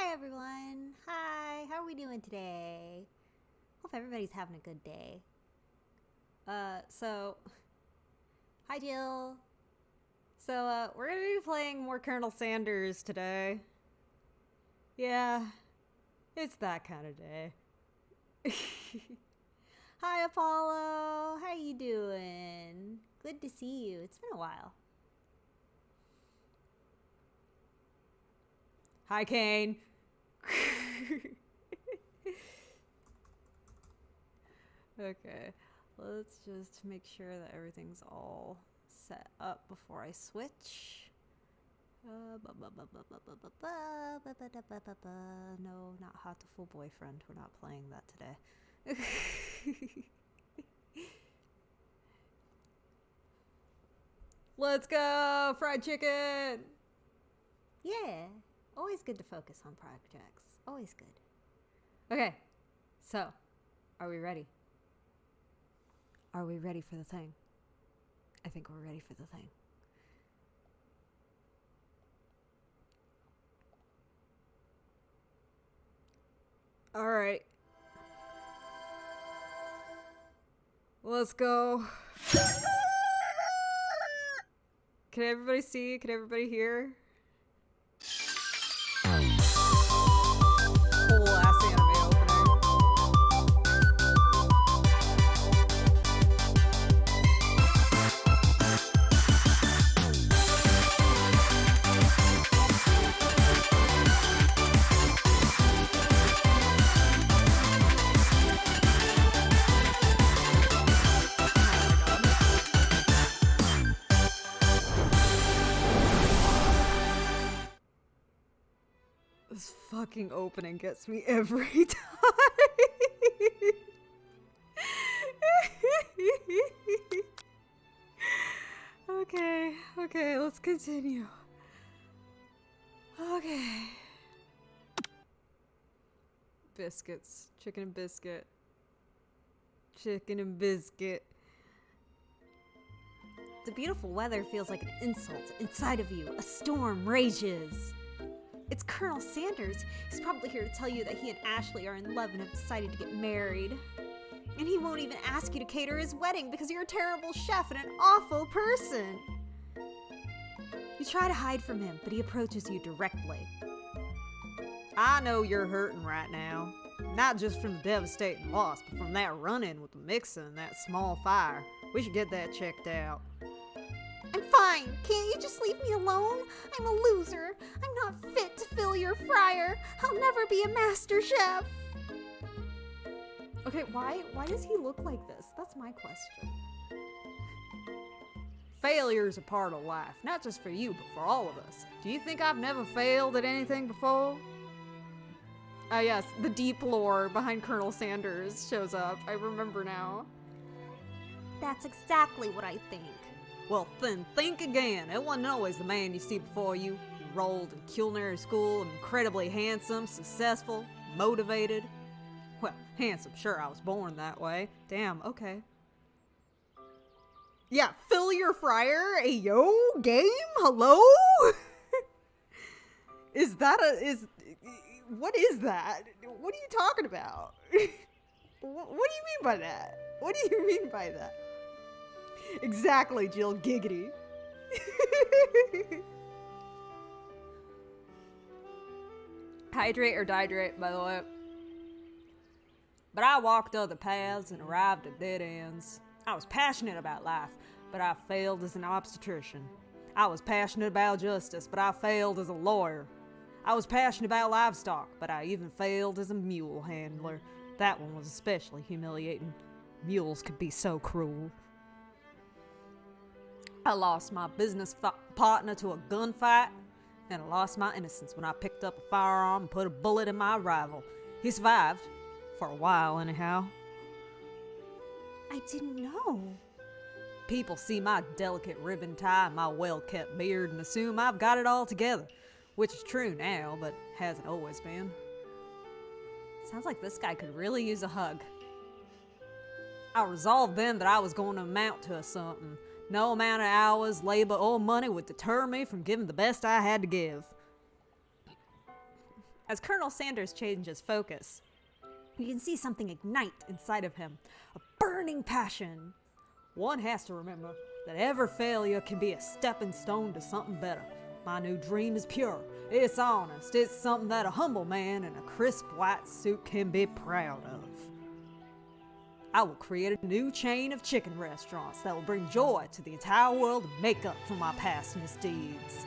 Hi everyone. Hi. How are we doing today? Hope everybody's having a good day. Hi Jill. We're gonna be playing more Colonel Sanders today. Yeah, it's that kind of day. Hi Apollo. How you doing? Good to see you. It's been a while. Hi Kane. Okay, let's just make sure that everything's all set up before I switch. No, not Hot to Full Boyfriend. We're not playing that today. Let's go! Fried chicken! Yeah, always good to focus on projects. Always good. Okay, so, are we ready? Are we ready for the thing? I think we're ready for the thing. All right. Let's go. Can everybody see? Can everybody hear? Whole ass anime opener. This fucking opening gets me every time. Okay, let's continue. Okay. Biscuits. Chicken and biscuit. Chicken and biscuit. The beautiful weather feels like an insult inside of you. A storm rages. It's Colonel Sanders. He's probably here to tell you that he and Ashley are in love and have decided to get married. And he won't even ask you to cater his wedding because you're a terrible chef and an awful person. You try to hide from him, but he approaches you directly. I know you're hurting right now. Not just from the devastating loss, but from that run-in with the mixer and that small fire. We should get that checked out. I'm fine. Can't you just leave me alone? I'm a loser. I'm not fit to fill your fryer. I'll never be a master chef. Okay, why does he look like this? That's my question. Failure's a part of life, not just for you, but for all of us. Do you think I've never failed at anything before? Ah, yes, the deep lore behind Colonel Sanders shows up. I remember now. That's exactly what I think. Well, then think again. It wasn't always the man you see before you. He enrolled in culinary school, incredibly handsome, successful, motivated. Well, handsome, sure, I was born that way. Damn, okay. Yeah, fill your fryer? Ayo, game? Hello? What is that? What are you talking about? What do you mean by that? What do you mean by that? Exactly, Jill. Giggity. Hydrate or dihydrate, by the way. But I walked other paths and arrived at dead ends. I was passionate about life, but I failed as an obstetrician. I was passionate about justice, but I failed as a lawyer. I was passionate about livestock, but I even failed as a mule handler. That one was especially humiliating. Mules could be so cruel. I lost my business partner to a gunfight, and I lost my innocence when I picked up a firearm and put a bullet in my rival. He survived. For a while, anyhow. I didn't know. People see my delicate ribbon tie and my well-kept beard and assume I've got it all together, which is true now, but hasn't always been. Sounds like this guy could really use a hug. I resolved then that I was going to amount to something. No amount of hours, labor, or money would deter me from giving the best I had to give. As Colonel Sanders changes focus, you can see something ignite inside of him, a burning passion. One has to remember that every failure can be a stepping stone to something better. My new dream is pure, it's honest, it's something that a humble man in a crisp white suit can be proud of. I will create a new chain of chicken restaurants that will bring joy to the entire world and make up for my past misdeeds.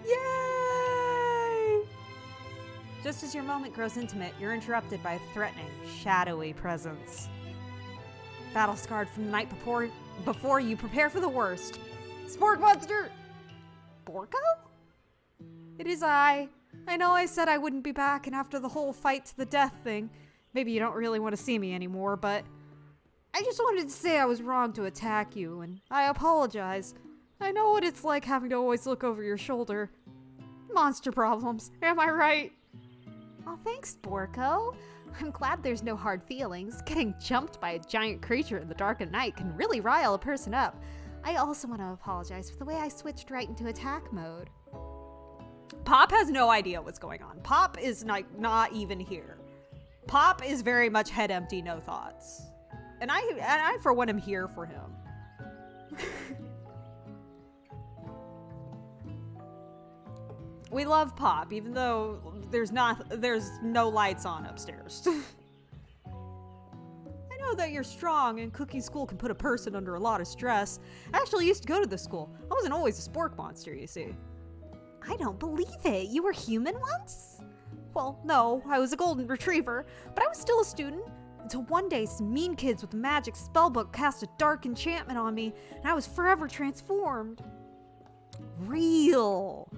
Yay! Just as your moment grows intimate, you're interrupted by a threatening, shadowy presence. Battle scarred from the night before you prepare for the worst. Spork monster! Borko? It is I. I know I said I wouldn't be back, and after the whole fight to the death thing, maybe you don't really want to see me anymore, but I just wanted to say I was wrong to attack you, and I apologize. I know what it's like having to always look over your shoulder. Monster problems, am I right? Oh, thanks, Borko. I'm glad there's no hard feelings. Getting jumped by a giant creature in the dark of night can really rile a person up. I also want to apologize for the way I switched right into attack mode. Pop has no idea what's going on. Pop is not even here. Pop is very much head empty, no thoughts. And I for one am here for him. We love Pop, even though there's no lights on upstairs. I know that you're strong and cooking school can put a person under a lot of stress. I actually used to go to this school. I wasn't always a spork monster, you see. I don't believe it. You were human once? Well, no, I was a golden retriever, but I was still a student. Until one day, some mean kids with a magic spellbook cast a dark enchantment on me, and I was forever transformed. Real.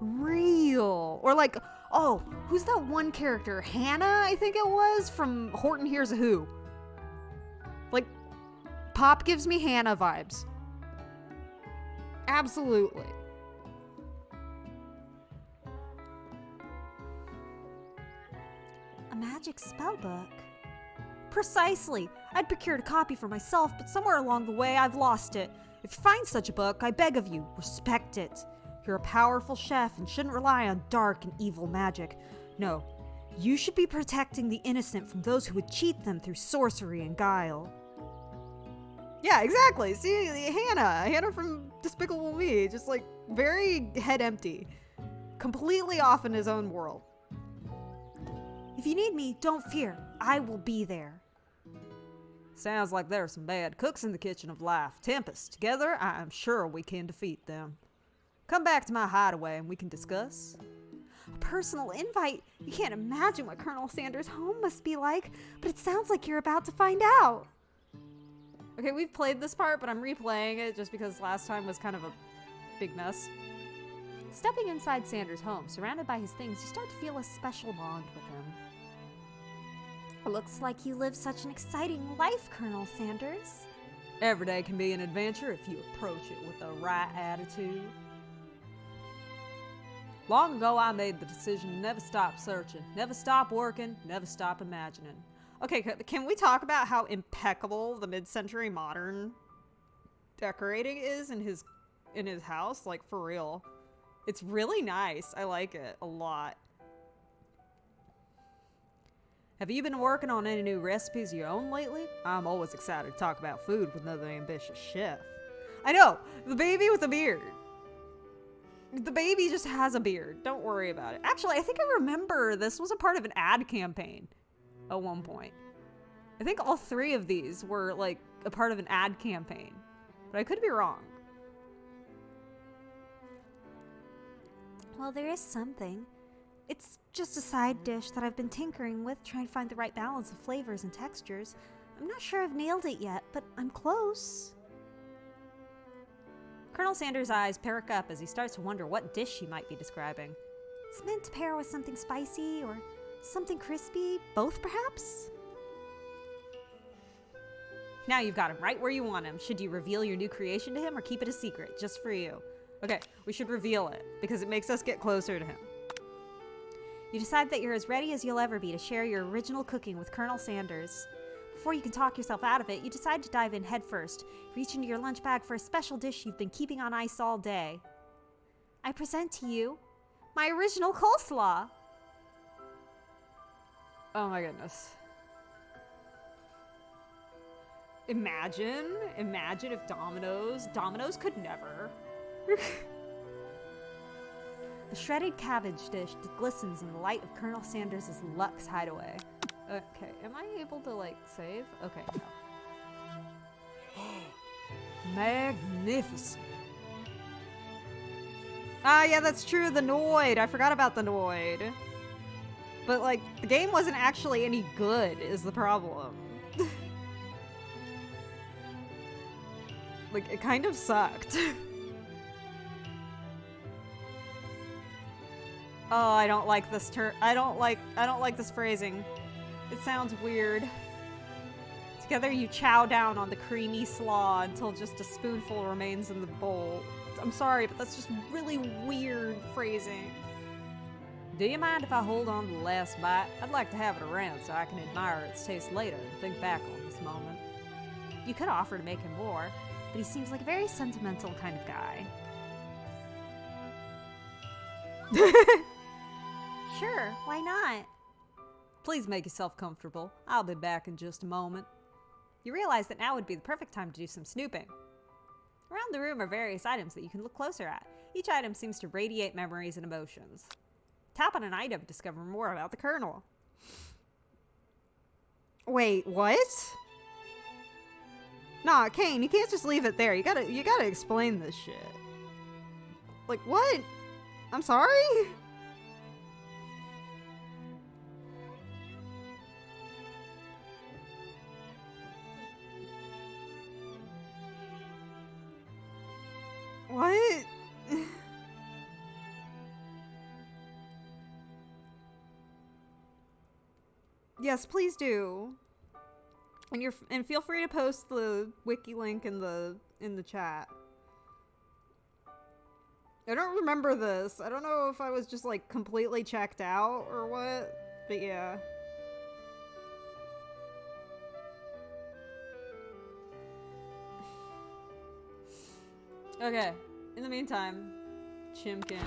Or like, oh, who's that one character? Hannah, I think it was, from Horton Hears a Who. Like, Pop gives me Hannah vibes. Absolutely. A magic spellbook? Precisely. I'd procured a copy for myself, but somewhere along the way I've lost it. If you find such a book, I beg of you, respect it. You're a powerful chef and shouldn't rely on dark and evil magic. No, you should be protecting the innocent from those who would cheat them through sorcery and guile. Yeah, exactly. See, Hannah from Despicable Me, just like very head empty. Completely off in his own world. If you need me, don't fear. I will be there. Sounds like there are some bad cooks in the kitchen of life. Tempest, together, I am sure we can defeat them. Come back to my hideaway and we can discuss. A personal invite? You can't imagine what Colonel Sanders' home must be like, but it sounds like you're about to find out. Okay, we've played this part, but I'm replaying it just because last time was kind of a big mess. Stepping inside Sanders' home, surrounded by his things, you start to feel a special bond with him. Looks like you live such an exciting life, Colonel Sanders. Every day can be an adventure if you approach it with the right attitude. Long ago, I made the decision to never stop searching, never stop working, never stop imagining. Okay, can we talk about how impeccable the mid-century modern decorating is in his house? Like, for real. It's really nice. I like it a lot. Have you been working on any new recipes of your own lately? I'm always excited to talk about food with another ambitious chef. I know! The baby with a beard. The baby just has a beard. Don't worry about it. Actually, I think I remember this was a part of an ad campaign at one point. I think all three of these were like a part of an ad campaign, but I could be wrong. Well, there is something. It's just a side dish that I've been tinkering with, trying to find the right balance of flavors and textures. I'm not sure I've nailed it yet, but I'm close. Colonel Sanders' eyes perk up as he starts to wonder what dish she might be describing. It's meant to pair with something spicy or something crispy, both perhaps? Now you've got him right where you want him. Should you reveal your new creation to him or keep it a secret, just for you? Okay, we should reveal it, because it makes us get closer to him. You decide that you're as ready as you'll ever be to share your original cooking with Colonel Sanders. Before you can talk yourself out of it, you decide to dive in headfirst, reach into your lunch bag for a special dish you've been keeping on ice all day. I present to you My original coleslaw. Oh my goodness. Imagine if Domino's could never. The shredded cabbage dish glistens in the light of Colonel Sanders' Lux hideaway. Okay, am I able to, like, save? Okay, no. Magnificent. Ah, yeah, that's true, the Noid. I forgot about the Noid. But, like, the game wasn't actually any good, is the problem. Like, it kind of sucked. Oh, I don't like this I don't like this phrasing. It sounds weird. Together you chow down on the creamy slaw until just a spoonful remains in the bowl. I'm sorry, but that's just really weird phrasing. Do you mind if I hold on to the last bite? I'd like to have it around so I can admire its taste later and think back on this moment. You could offer to make him more, but he seems like a very sentimental kind of guy. Sure, why not? Please make yourself comfortable. I'll be back in just a moment. You realize that now would be the perfect time to do some snooping. Around the room are various items that you can look closer at. Each item seems to radiate memories and emotions. Tap on an item to discover more about the Colonel. Wait, what? Nah, Kane, you can't just leave it there. You gotta explain this shit. Like, what? I'm sorry? What? Yes, please do. And feel free to post the wiki link in the chat. I don't remember this. I don't know if I was just like completely checked out or what, but yeah. Okay, in the meantime, Chimkin.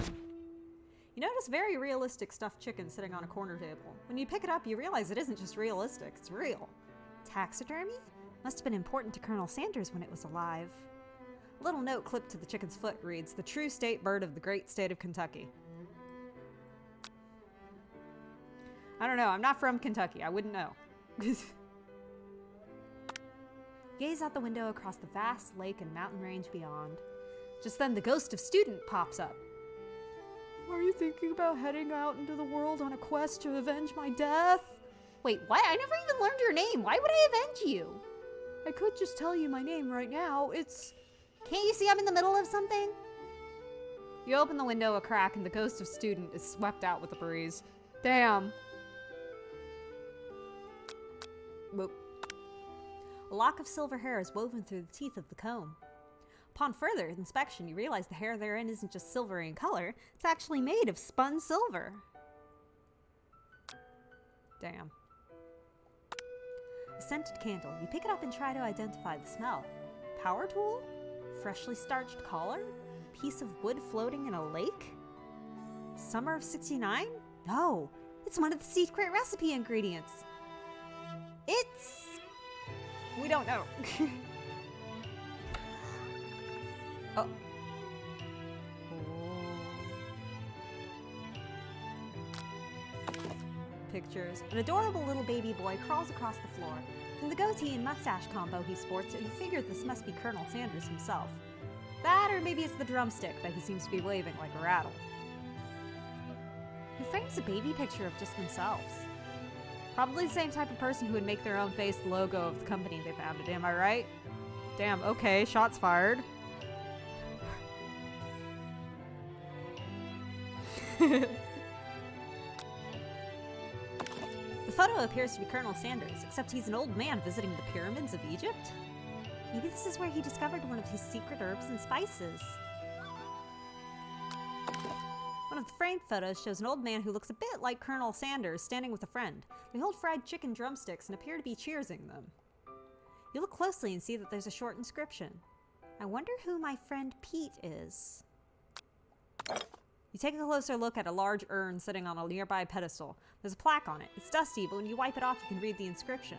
You notice very realistic stuffed chicken sitting on a corner table. When you pick it up, you realize it isn't just realistic, it's real. Taxidermy? Must have been important to Colonel Sanders when it was alive. A little note clipped to the chicken's foot reads, "The true state bird of the great state of Kentucky." I don't know, I'm not from Kentucky, I wouldn't know. Gaze out the window across the vast lake and mountain range beyond. Just then the ghost of student pops up. Are you thinking about heading out into the world on a quest to avenge my death? Wait, what? I never even learned your name. Why would I avenge you? I could just tell you my name right now. It's... Can't you see I'm in the middle of something? You open the window a crack and the ghost of student is swept out with the breeze. Damn. Whoop. A lock of silver hair is woven through the teeth of the comb. Upon further inspection, you realize the hair therein isn't just silvery in color, it's actually made of spun silver. Damn. A scented candle. You pick it up and try to identify the smell. Power tool? Freshly starched collar? Piece of wood floating in a lake? Summer of '69? No, it's one of the secret recipe ingredients. It's... We don't know. Oh. Pictures. An adorable little baby boy crawls across the floor. From the goatee and mustache combo he sports, you figured this must be Colonel Sanders himself. That, or maybe it's the drumstick that he seems to be waving like a rattle. Who frames a baby picture of just themselves? Probably the same type of person who would make their own face the logo of the company they founded, am I right? Damn, okay, shots fired. The photo appears to be Colonel Sanders, except he's an old man visiting the pyramids of Egypt. Maybe this is where he discovered one of his secret herbs and spices. One of the framed photos shows an old man who looks a bit like Colonel Sanders standing with a friend. They hold fried chicken drumsticks and appear to be cheersing them. You look closely and see that there's a short inscription. I wonder who my friend Pete is. You take a closer look at a large urn sitting on a nearby pedestal. There's a plaque on it. It's dusty, but when you wipe it off, you can read the inscription.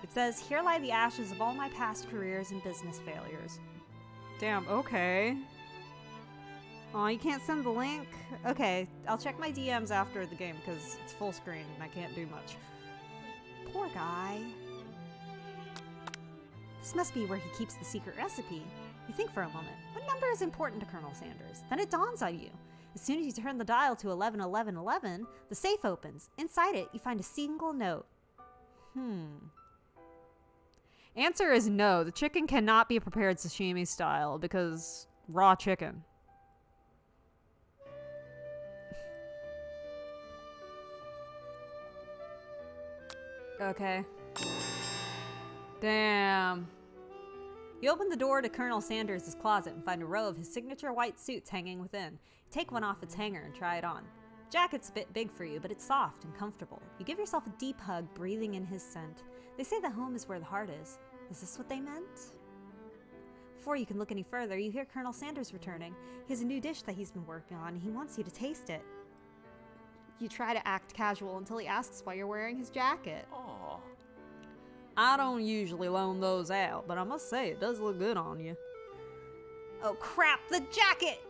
It says, "Here lie the ashes of all my past careers and business failures." Damn, okay. Aw, you can't send the link? Okay, I'll check my DMs after the game because it's full screen and I can't do much. Poor guy. This must be where he keeps the secret recipe. You think for a moment, what number is important to Colonel Sanders? Then it dawns on you. As soon as you turn the dial to 111111, the safe opens. Inside it, you find a single note. Answer is no. The chicken cannot be prepared sashimi style because raw chicken. Okay. Damn. You open the door to Colonel Sanders' closet and find a row of his signature white suits hanging within. You take one off its hanger and try it on. The jacket's a bit big for you, but it's soft and comfortable. You give yourself a deep hug, breathing in his scent. They say that home is where the heart is. Is this what they meant? Before you can look any further, you hear Colonel Sanders returning. He has a new dish that he's been working on, and he wants you to taste it. You try to act casual until he asks why you're wearing his jacket. Aww. I don't usually loan those out, but I must say it does look good on you. Oh crap, the jacket!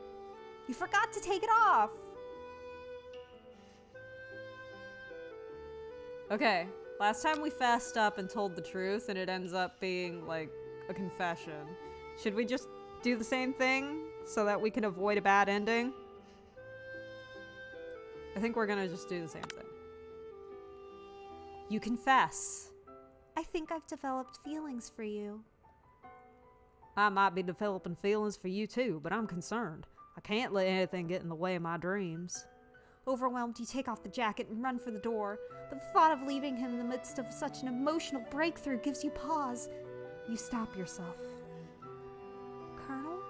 You forgot to take it off! Okay, last time we fessed up and told the truth and it ends up being like a confession. Should we just do the same thing so that we can avoid a bad ending? I think we're gonna just do the same thing. You confess. I think I've developed feelings for you. I might be developing feelings for you too, but I'm concerned. I can't let anything get in the way of my dreams. Overwhelmed, you take off the jacket and run for the door, but the thought of leaving him in the midst of such an emotional breakthrough gives you pause. You stop yourself. Colonel?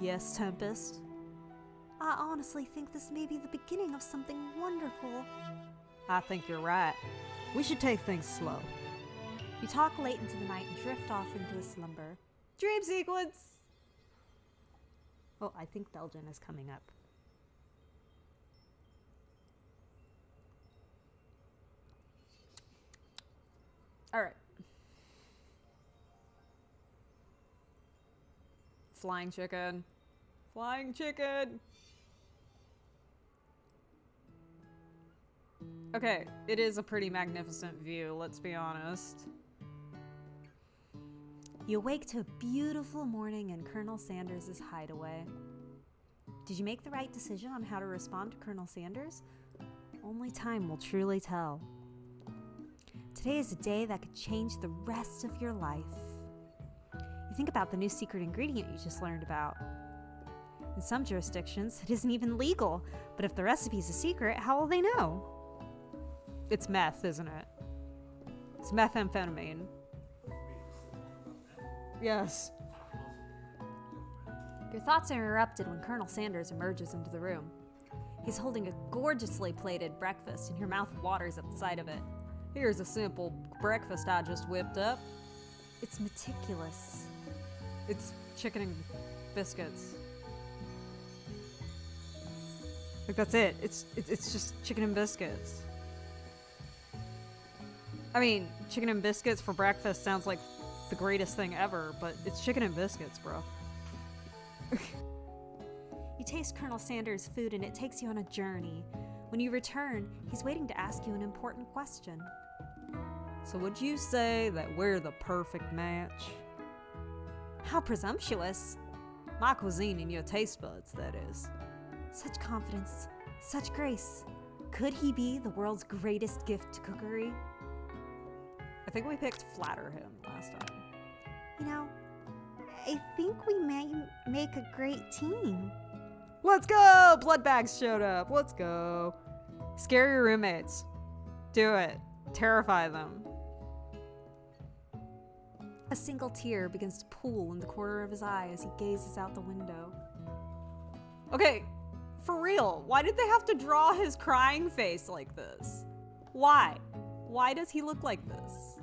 Yes, Tempest? I honestly think this may be the beginning of something wonderful. I think you're right. We should take things slow. You talk late into the night and drift off into a slumber. Dream sequence! Oh, I think Belgian is coming up. Alright. Flying chicken. Flying chicken! Okay, it is a pretty magnificent view, let's be honest. You awake to a beautiful morning in Colonel Sanders' hideaway. Did you make the right decision on how to respond to Colonel Sanders? Only time will truly tell. Today is a day that could change the rest of your life. You think about the new secret ingredient you just learned about. In some jurisdictions, it isn't even legal, but if the recipe's a secret, how will they know? It's meth, isn't it? It's methamphetamine. Yes. Your thoughts are interrupted when Colonel Sanders emerges into the room. He's holding a gorgeously plated breakfast, and your mouth waters at the sight of it. Here's a simple breakfast I just whipped up. It's meticulous. It's chicken and biscuits. Like, that's it. It's just chicken and biscuits. I mean, chicken and biscuits for breakfast sounds like the greatest thing ever, but it's chicken and biscuits, bro. You taste Colonel Sanders' food and it takes you on a journey. When you return, he's waiting to ask you an important question. So would you say that we're the perfect match? How presumptuous. My cuisine and your taste buds, that is. Such confidence, such grace. Could he be the world's greatest gift to cookery? I think we picked flatter him last time. You know, I think we may make a great team. Let's go! Blood bags showed up. Let's go. Scare your roommates. Do it. Terrify them. A single tear begins to pool in the corner of his eye as he gazes out the window. Okay, for real, why did they have to draw his crying face like this? Why? Why does he look like this?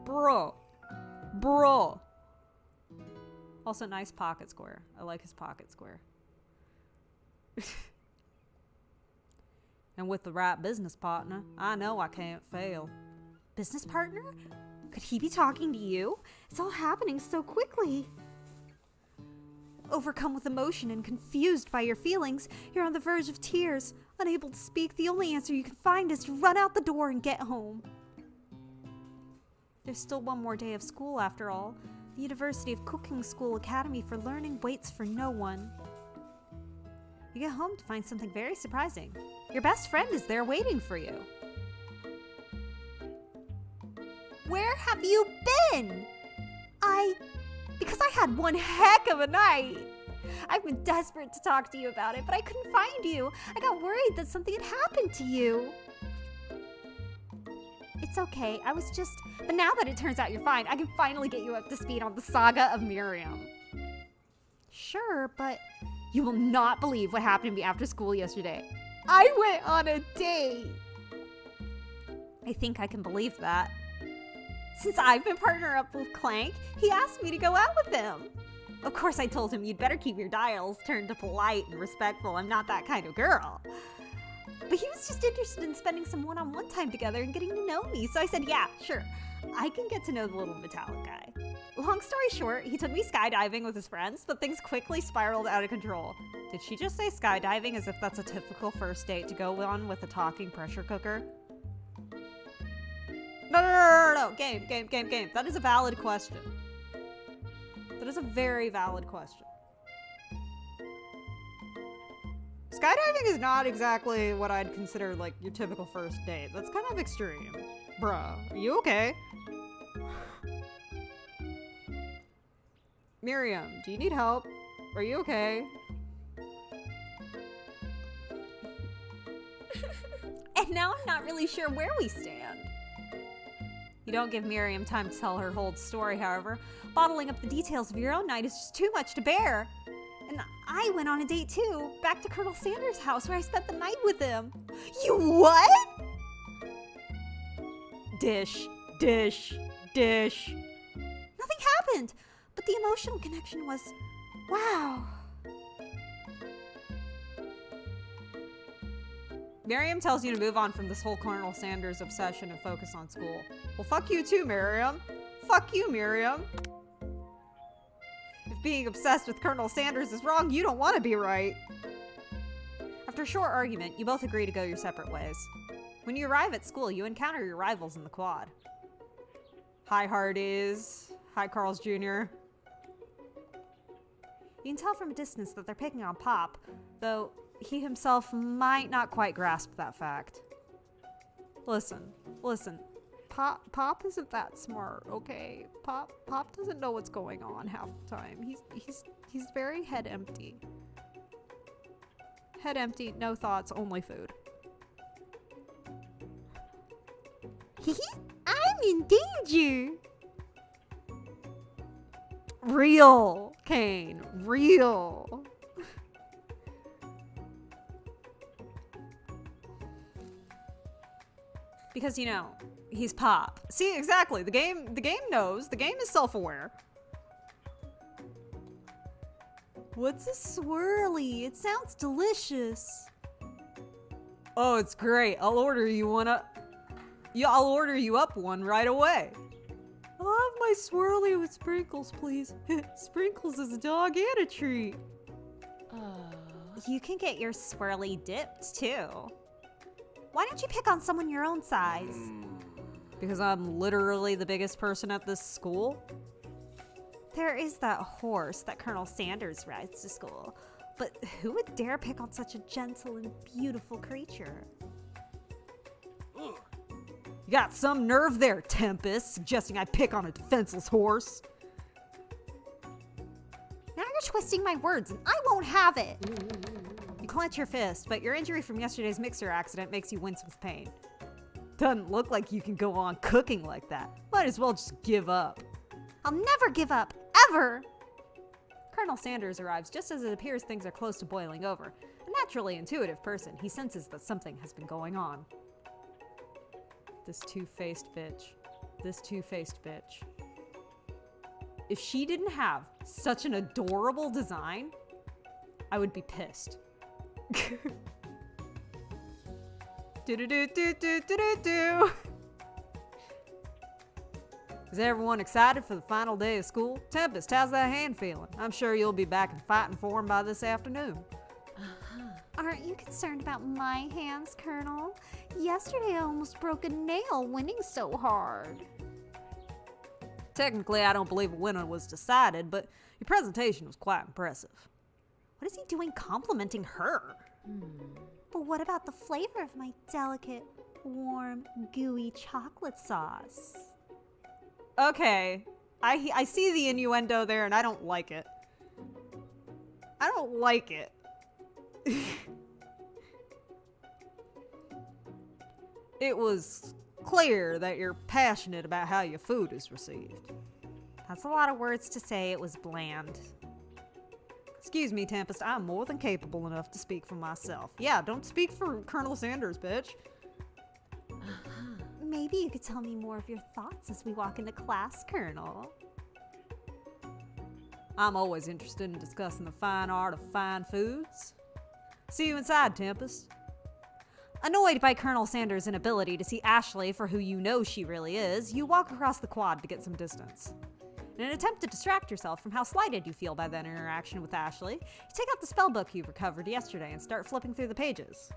Bro. Also, nice pocket square. I like his pocket square. And with the right business partner, I know I can't fail. Business partner? Could he be talking to you? It's all happening so quickly. Overcome with emotion and confused by your feelings, you're on the verge of tears. Unable to speak, the only answer you can find is to run out the door and get home. There's still one more day of school after all. The University of Cooking School Academy for Learning waits for no one. You get home to find something very surprising. Your best friend is there waiting for you. Where have you been? Because I had one heck of a night. I've been desperate to talk to you about it, but I couldn't find you. I got worried that something had happened to you. It's okay, but now that it turns out you're fine, I can finally get you up to speed on the saga of Miriam. Sure, but you will not believe what happened to me after school yesterday. I went on a date. I think I can believe that. Since I've been partnered up with Clank, he asked me to go out with him. Of course, I told him you'd better keep your dials turned to polite and respectful. I'm not that kind of girl. But he was just interested in spending some one-on-one time together and getting to know me. So I said, yeah, sure. I can get to know the little metallic guy. Long story short, he took me skydiving with his friends, but things quickly spiraled out of control. Did she just say skydiving as if that's a typical first date to go on with a talking pressure cooker? No. Game. That is a valid question. That is a very valid question. Skydiving is not exactly what I'd consider like your typical first date. That's kind of extreme. Bruh, are you okay? Miriam, do you need help? Are you okay? And now I'm not really sure where we stand. You don't give Miriam time to tell her whole story, however. Bottling up the details of your own night is just too much to bear. And I went on a date too, back to Colonel Sanders' house where I spent the night with him. You what? Dish. Nothing happened, but the emotional connection was, wow. Miriam tells you to move on from this whole Colonel Sanders obsession and focus on school. Well, fuck you too, Miriam. Fuck you, Miriam. If being obsessed with Colonel Sanders is wrong, you don't want to be right. After a short argument, you both agree to go your separate ways. When you arrive at school, you encounter your rivals in the quad. Hi, Hardys. Hi, Carl's Jr. You can tell from a distance that they're picking on Pop, though he himself might not quite grasp that fact. Listen. Pop isn't that smart, okay? Pop doesn't know what's going on half the time. He's very head empty. Head empty, no thoughts, only food. I'm in danger. Real, Kane, real. Because, you know, he's Pop. See, exactly. The game knows. The game is self-aware. What's a swirly? It sounds delicious. Oh, it's great. I'll order you one up. Yeah, I'll order you up one right away. I'll have my swirly with sprinkles, please. Sprinkles is a dog and a treat. You can get your swirly dipped, too. Why don't you pick on someone your own size? Because I'm literally the biggest person at this school? There is that horse that Colonel Sanders rides to school. But who would dare pick on such a gentle and beautiful creature? You got some nerve there, Tempest, suggesting I pick on a defenseless horse. Now you're twisting my words, and I won't have it. You clench your fist, but your injury from yesterday's mixer accident makes you wince with pain. Doesn't look like you can go on cooking like that. Might as well just give up. I'll never give up, ever! Colonel Sanders arrives just as it appears things are close to boiling over. A naturally intuitive person, he senses that something has been going on. This two-faced bitch. If she didn't have such an adorable design, I would be pissed. Do-do-do-do-do-do-do-do. Is everyone excited for the final day of school? Tempest, how's that hand feeling? I'm sure you'll be back in fighting form by this afternoon. Aren't you concerned about my hands, Colonel? Yesterday I almost broke a nail winning so hard. Technically, I don't believe a winner was decided, but your presentation was quite impressive. What is he doing complimenting her? But what about the flavor of my delicate, warm, gooey chocolate sauce? Okay, I see the innuendo there and I don't like it. I don't like it. It was clear that you're passionate about how your food is received. That's a lot of words to say it was bland. Excuse me, Tempest, I'm more than capable enough to speak for myself. Yeah, don't speak for Colonel Sanders, bitch. Maybe you could tell me more of your thoughts as we walk into class, Colonel. I'm always interested in discussing the fine art of fine foods. See you inside, Tempest. Annoyed by Colonel Sanders' inability to see Ashley for who you know she really is, you walk across the quad to get some distance. In an attempt to distract yourself from how slighted you feel by that interaction with Ashley, you take out the spell book you recovered yesterday and start flipping through the pages.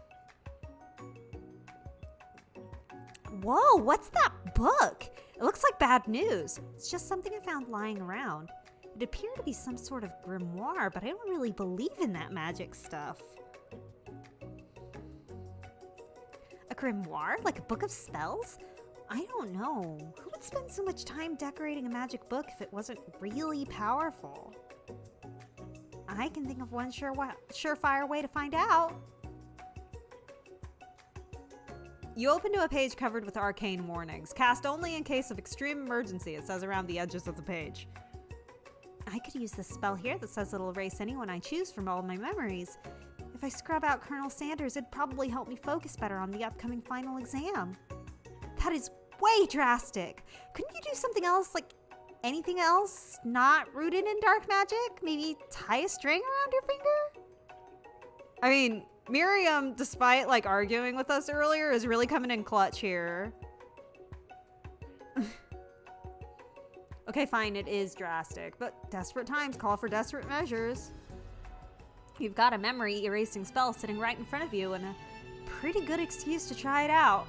Whoa, what's that book? It looks like bad news. It's just something I found lying around. It appeared to be some sort of grimoire, but I don't really believe in that magic stuff. A grimoire? Like a book of spells? I don't know. Who would spend so much time decorating a magic book if it wasn't really powerful? I can think of one surefire way to find out. You open to a page covered with arcane warnings. Cast only in case of extreme emergency, it says around the edges of the page. I could use this spell here that says it'll erase anyone I choose from all my memories. If I scrub out Colonel Sanders, it'd probably help me focus better on the upcoming final exam. That is way drastic. Couldn't you do something else, like anything else not rooted in dark magic? Maybe tie a string around your finger? I mean, Miriam, despite like arguing with us earlier, is really coming in clutch here. Okay, fine, it is drastic, but desperate times call for desperate measures. You've got a memory erasing spell sitting right in front of you and a pretty good excuse to try it out.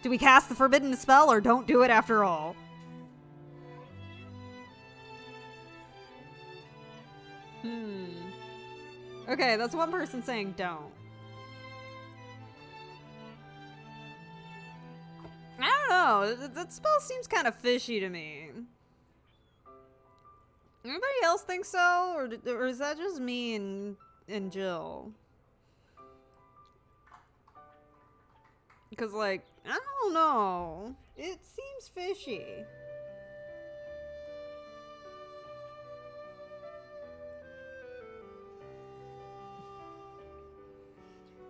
Do we cast the forbidden spell or don't do it after all? Okay, that's one person saying don't. I don't know. That spell seems kind of fishy to me. Anybody else think so? Or is that just me and Jill? Because, like, I don't know. It seems fishy.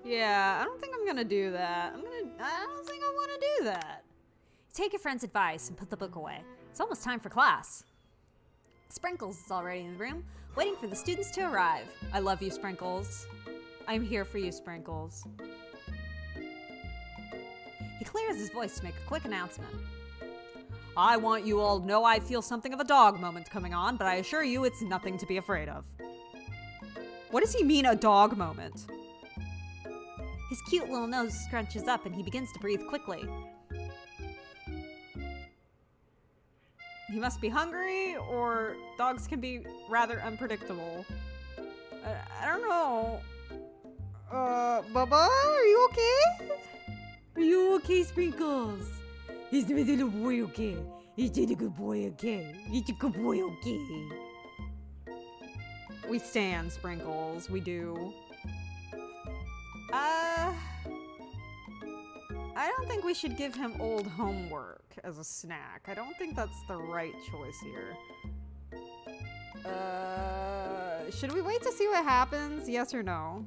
Yeah, I don't think I'm gonna do that. I don't think I want to do that. Take your friend's advice and put the book away. It's almost time for class. Sprinkles is already in the room, waiting for the students to arrive. I love you, Sprinkles. I'm here for you, Sprinkles. He clears his voice to make a quick announcement. I want you all to know I feel something of a dog moment coming on, but I assure you it's nothing to be afraid of. What does he mean, a dog moment? His cute little nose scrunches up and he begins to breathe quickly. He must be hungry, or dogs can be rather unpredictable. I don't know. Bubba, are you okay? Are you okay, Sprinkles? Is the little boy okay? Is the good boy okay? Is the good boy okay? We stand, Sprinkles. We do. I don't think we should give him old homework as a snack. I don't think that's the right choice here. Should we wait to see what happens? Yes or no?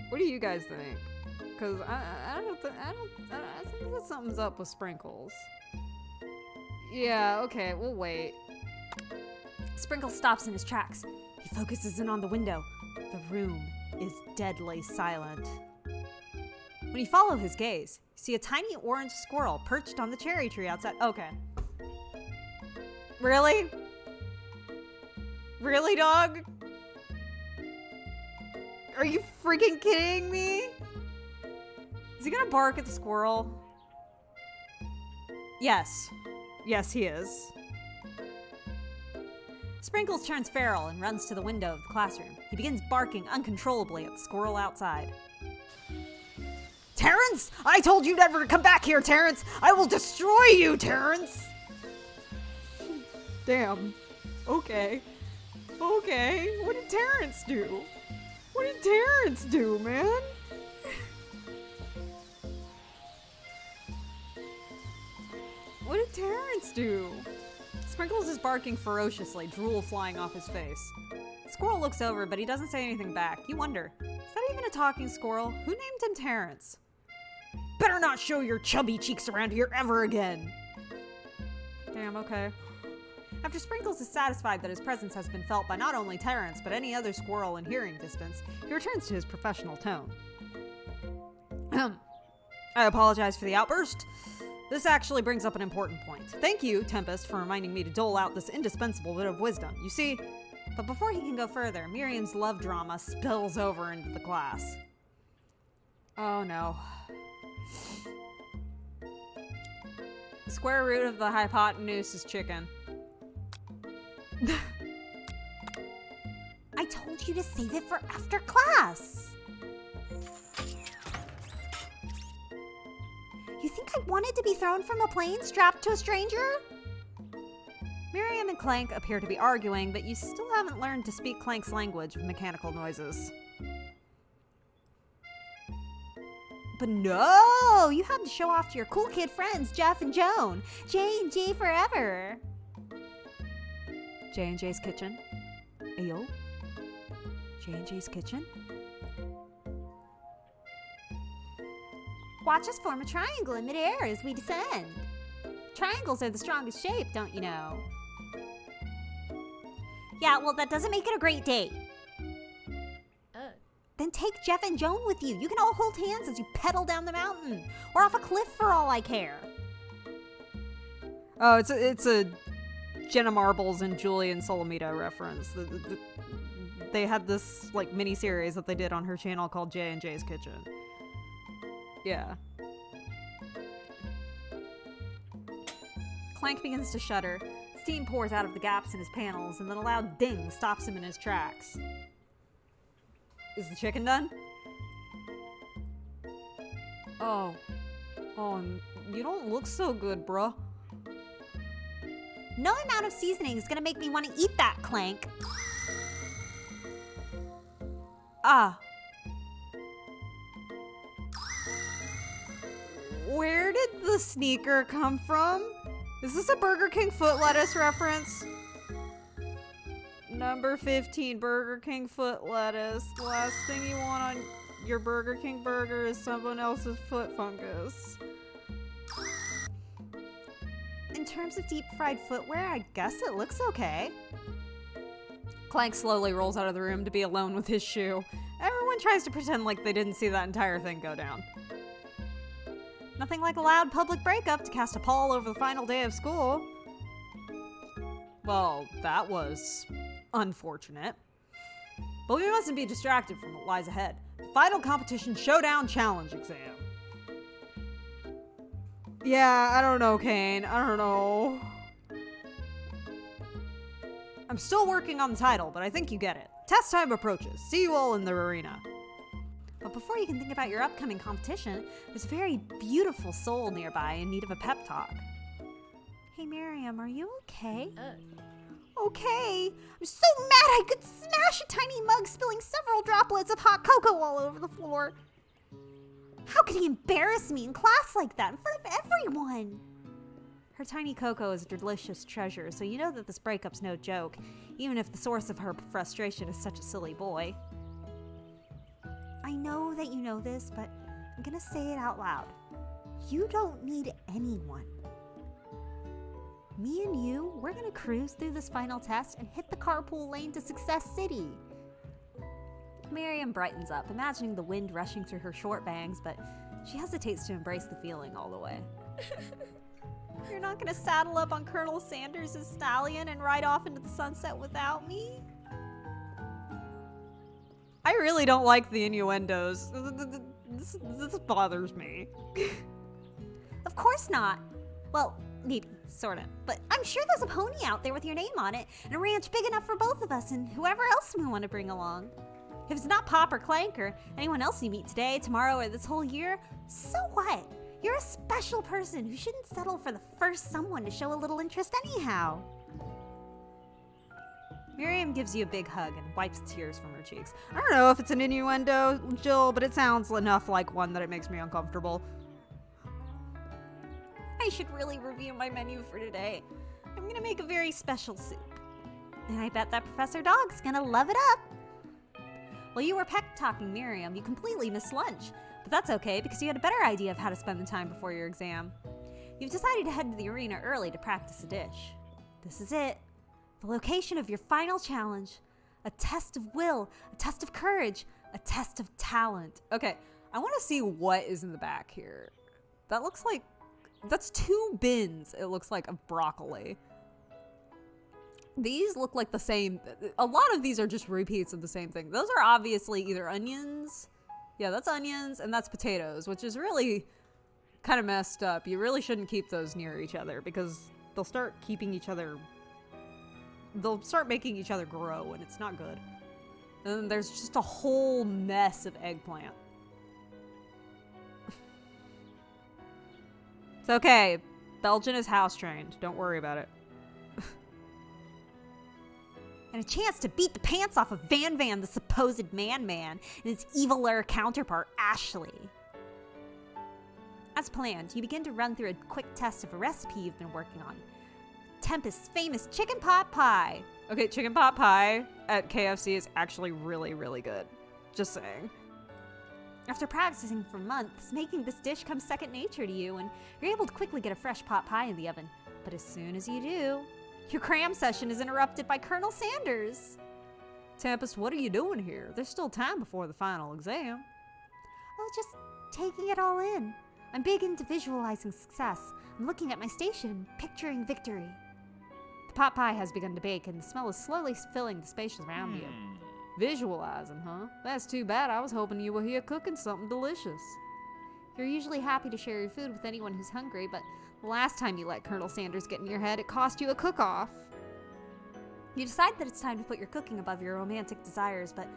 What do you guys think? Because I think that something's up with Sprinkles. Yeah, okay, we'll wait. Sprinkles stops in his tracks. He focuses in on the window. The room is deadly silent. When you follow his gaze, you see a tiny orange squirrel perched on the cherry tree outside. Okay. Really? Really, dog? Are you freaking kidding me? Is he gonna bark at the squirrel? Yes. Yes, he is. Sprinkles turns feral and runs to the window of the classroom. He begins barking uncontrollably at the squirrel outside. Terrence! I told you never to come back here, Terrence! I will destroy you, Terrence! Damn. Okay. Okay. What did Terrence do? What did Terrence do, man? What did Terrence do? Sprinkles is barking ferociously, drool flying off his face. The squirrel looks over, but he doesn't say anything back. You wonder, is that even a talking squirrel? Who named him Terrence? Better not show your chubby cheeks around here ever again. Damn, okay. After Sprinkles is satisfied that his presence has been felt by not only Terrence, but any other squirrel in hearing distance, he returns to his professional tone. I apologize for the outburst. This actually brings up an important point. Thank you, Tempest, for reminding me to dole out this indispensable bit of wisdom. You see, but before he can go further, Miriam's love drama spills over into the class. Oh no. The square root of the hypotenuse is chicken. I told you to save it for after class. You think I wanted to be thrown from a plane strapped to a stranger? Miriam and Clank appear to be arguing, but you still haven't learned to speak Clank's language of mechanical noises. But no, you had to show off to your cool kid friends, Jeff and Joan. J&J forever. J&J's kitchen. Ayo. J&J's kitchen. Watch us form a triangle in midair as we descend. Triangles are the strongest shape, don't you know? Yeah, well, that doesn't make it a great date. Then take Jeff and Joan with you. You can all hold hands as you pedal down the mountain. Or off a cliff for all I care. Oh, it's a Jenna Marbles and Julian Solomita reference. They had this like mini series that they did on her channel called J&J's Kitchen. Yeah. Clank begins to shudder. Steam pours out of the gaps in his panels, and then a loud ding stops him in his tracks. Is the chicken done? Oh, you don't look so good, bruh. No amount of seasoning is gonna make me want to eat that, Clank. Ah. Where did the sneaker come from? Is this a Burger King foot lettuce reference? Number 15, Burger King foot lettuce. The last thing you want on your Burger King burger is someone else's foot fungus. In terms of deep fried footwear, I guess it looks okay. Clank slowly rolls out of the room to be alone with his shoe. Everyone tries to pretend like they didn't see that entire thing go down. Nothing like a loud public breakup to cast a pall over the final day of school. Well, that was unfortunate. But we mustn't be distracted from what lies ahead. The final competition showdown challenge exam. Yeah, I don't know, Kane. I don't know. I'm still working on the title, but I think you get it. Test time approaches. See you all in the arena. But before you can think about your upcoming competition, there's a very beautiful soul nearby in need of a pep talk. Hey, Miriam, are you okay? Okay. I'm so mad I could smash a tiny mug, spilling several droplets of hot cocoa all over the floor. How could he embarrass me in class like that in front of everyone? Her tiny cocoa is a delicious treasure, so you know that this breakup's no joke, even if the source of her frustration is such a silly boy. I know that you know this, but I'm gonna say it out loud. You don't need anyone. Me and you, we're gonna cruise through this final test and hit the carpool lane to Success City. Miriam brightens up, imagining the wind rushing through her short bangs, but she hesitates to embrace the feeling all the way. You're not gonna saddle up on Colonel Sanders' stallion and ride off into the sunset without me? I really don't like the innuendos. This bothers me. Of course not. Well, maybe, sorta. But I'm sure there's a pony out there with your name on it, and a ranch big enough for both of us and whoever else we want to bring along. If it's not Pop or Clank or anyone else you meet today, tomorrow, or this whole year, so what? You're a special person who shouldn't settle for the first someone to show a little interest anyhow. Miriam gives you a big hug and wipes tears from her cheeks. I don't know if it's an innuendo, Jill, but it sounds enough like one that it makes me uncomfortable. I should really review my menu for today. I'm gonna make a very special soup. And I bet that Professor Dog's gonna love it up. While you were peck-talking Miriam, you completely missed lunch. But that's okay, because you had a better idea of how to spend the time before your exam. You've decided to head to the arena early to practice a dish. This is it. The location of your final challenge. A test of will, a test of courage, a test of talent. Okay, I want to see what is in the back here. That looks like... That's 2 bins, it looks like, of broccoli. These look like the same... A lot of these are just repeats of the same thing. Those are obviously either onions... Yeah, that's onions, and that's potatoes, which is really kind of messed up. You really shouldn't keep those near each other, because they'll start keeping each other... They'll start making each other grow, and it's not good. And then there's just a whole mess of eggplant. It's okay. Belgian is house-trained. Don't worry about it. And a chance to beat the pants off of Van, the supposed man-man, and his eviler counterpart, Ashley. As planned, you begin to run through a quick test of a recipe you've been working on. Tempest's famous chicken pot pie. Okay, chicken pot pie at KFC is actually really, really good. Just saying. After practicing for months, making this dish comes second nature to you, and you're able to quickly get a fresh pot pie in the oven. But as soon as you do, your cram session is interrupted by Colonel Sanders. Tempest, what are you doing here? There's still time before the final exam. Oh, just taking it all in. I'm big into visualizing success. I'm looking at my station, picturing victory. The pot pie has begun to bake, and the smell is slowly filling the spaces around you. Visualizing, huh? That's too bad. I was hoping you were here cooking something delicious. You're usually happy to share your food with anyone who's hungry, but the last time you let Colonel Sanders get in your head, it cost you a cook-off. You decide that it's time to put your cooking above your romantic desires, but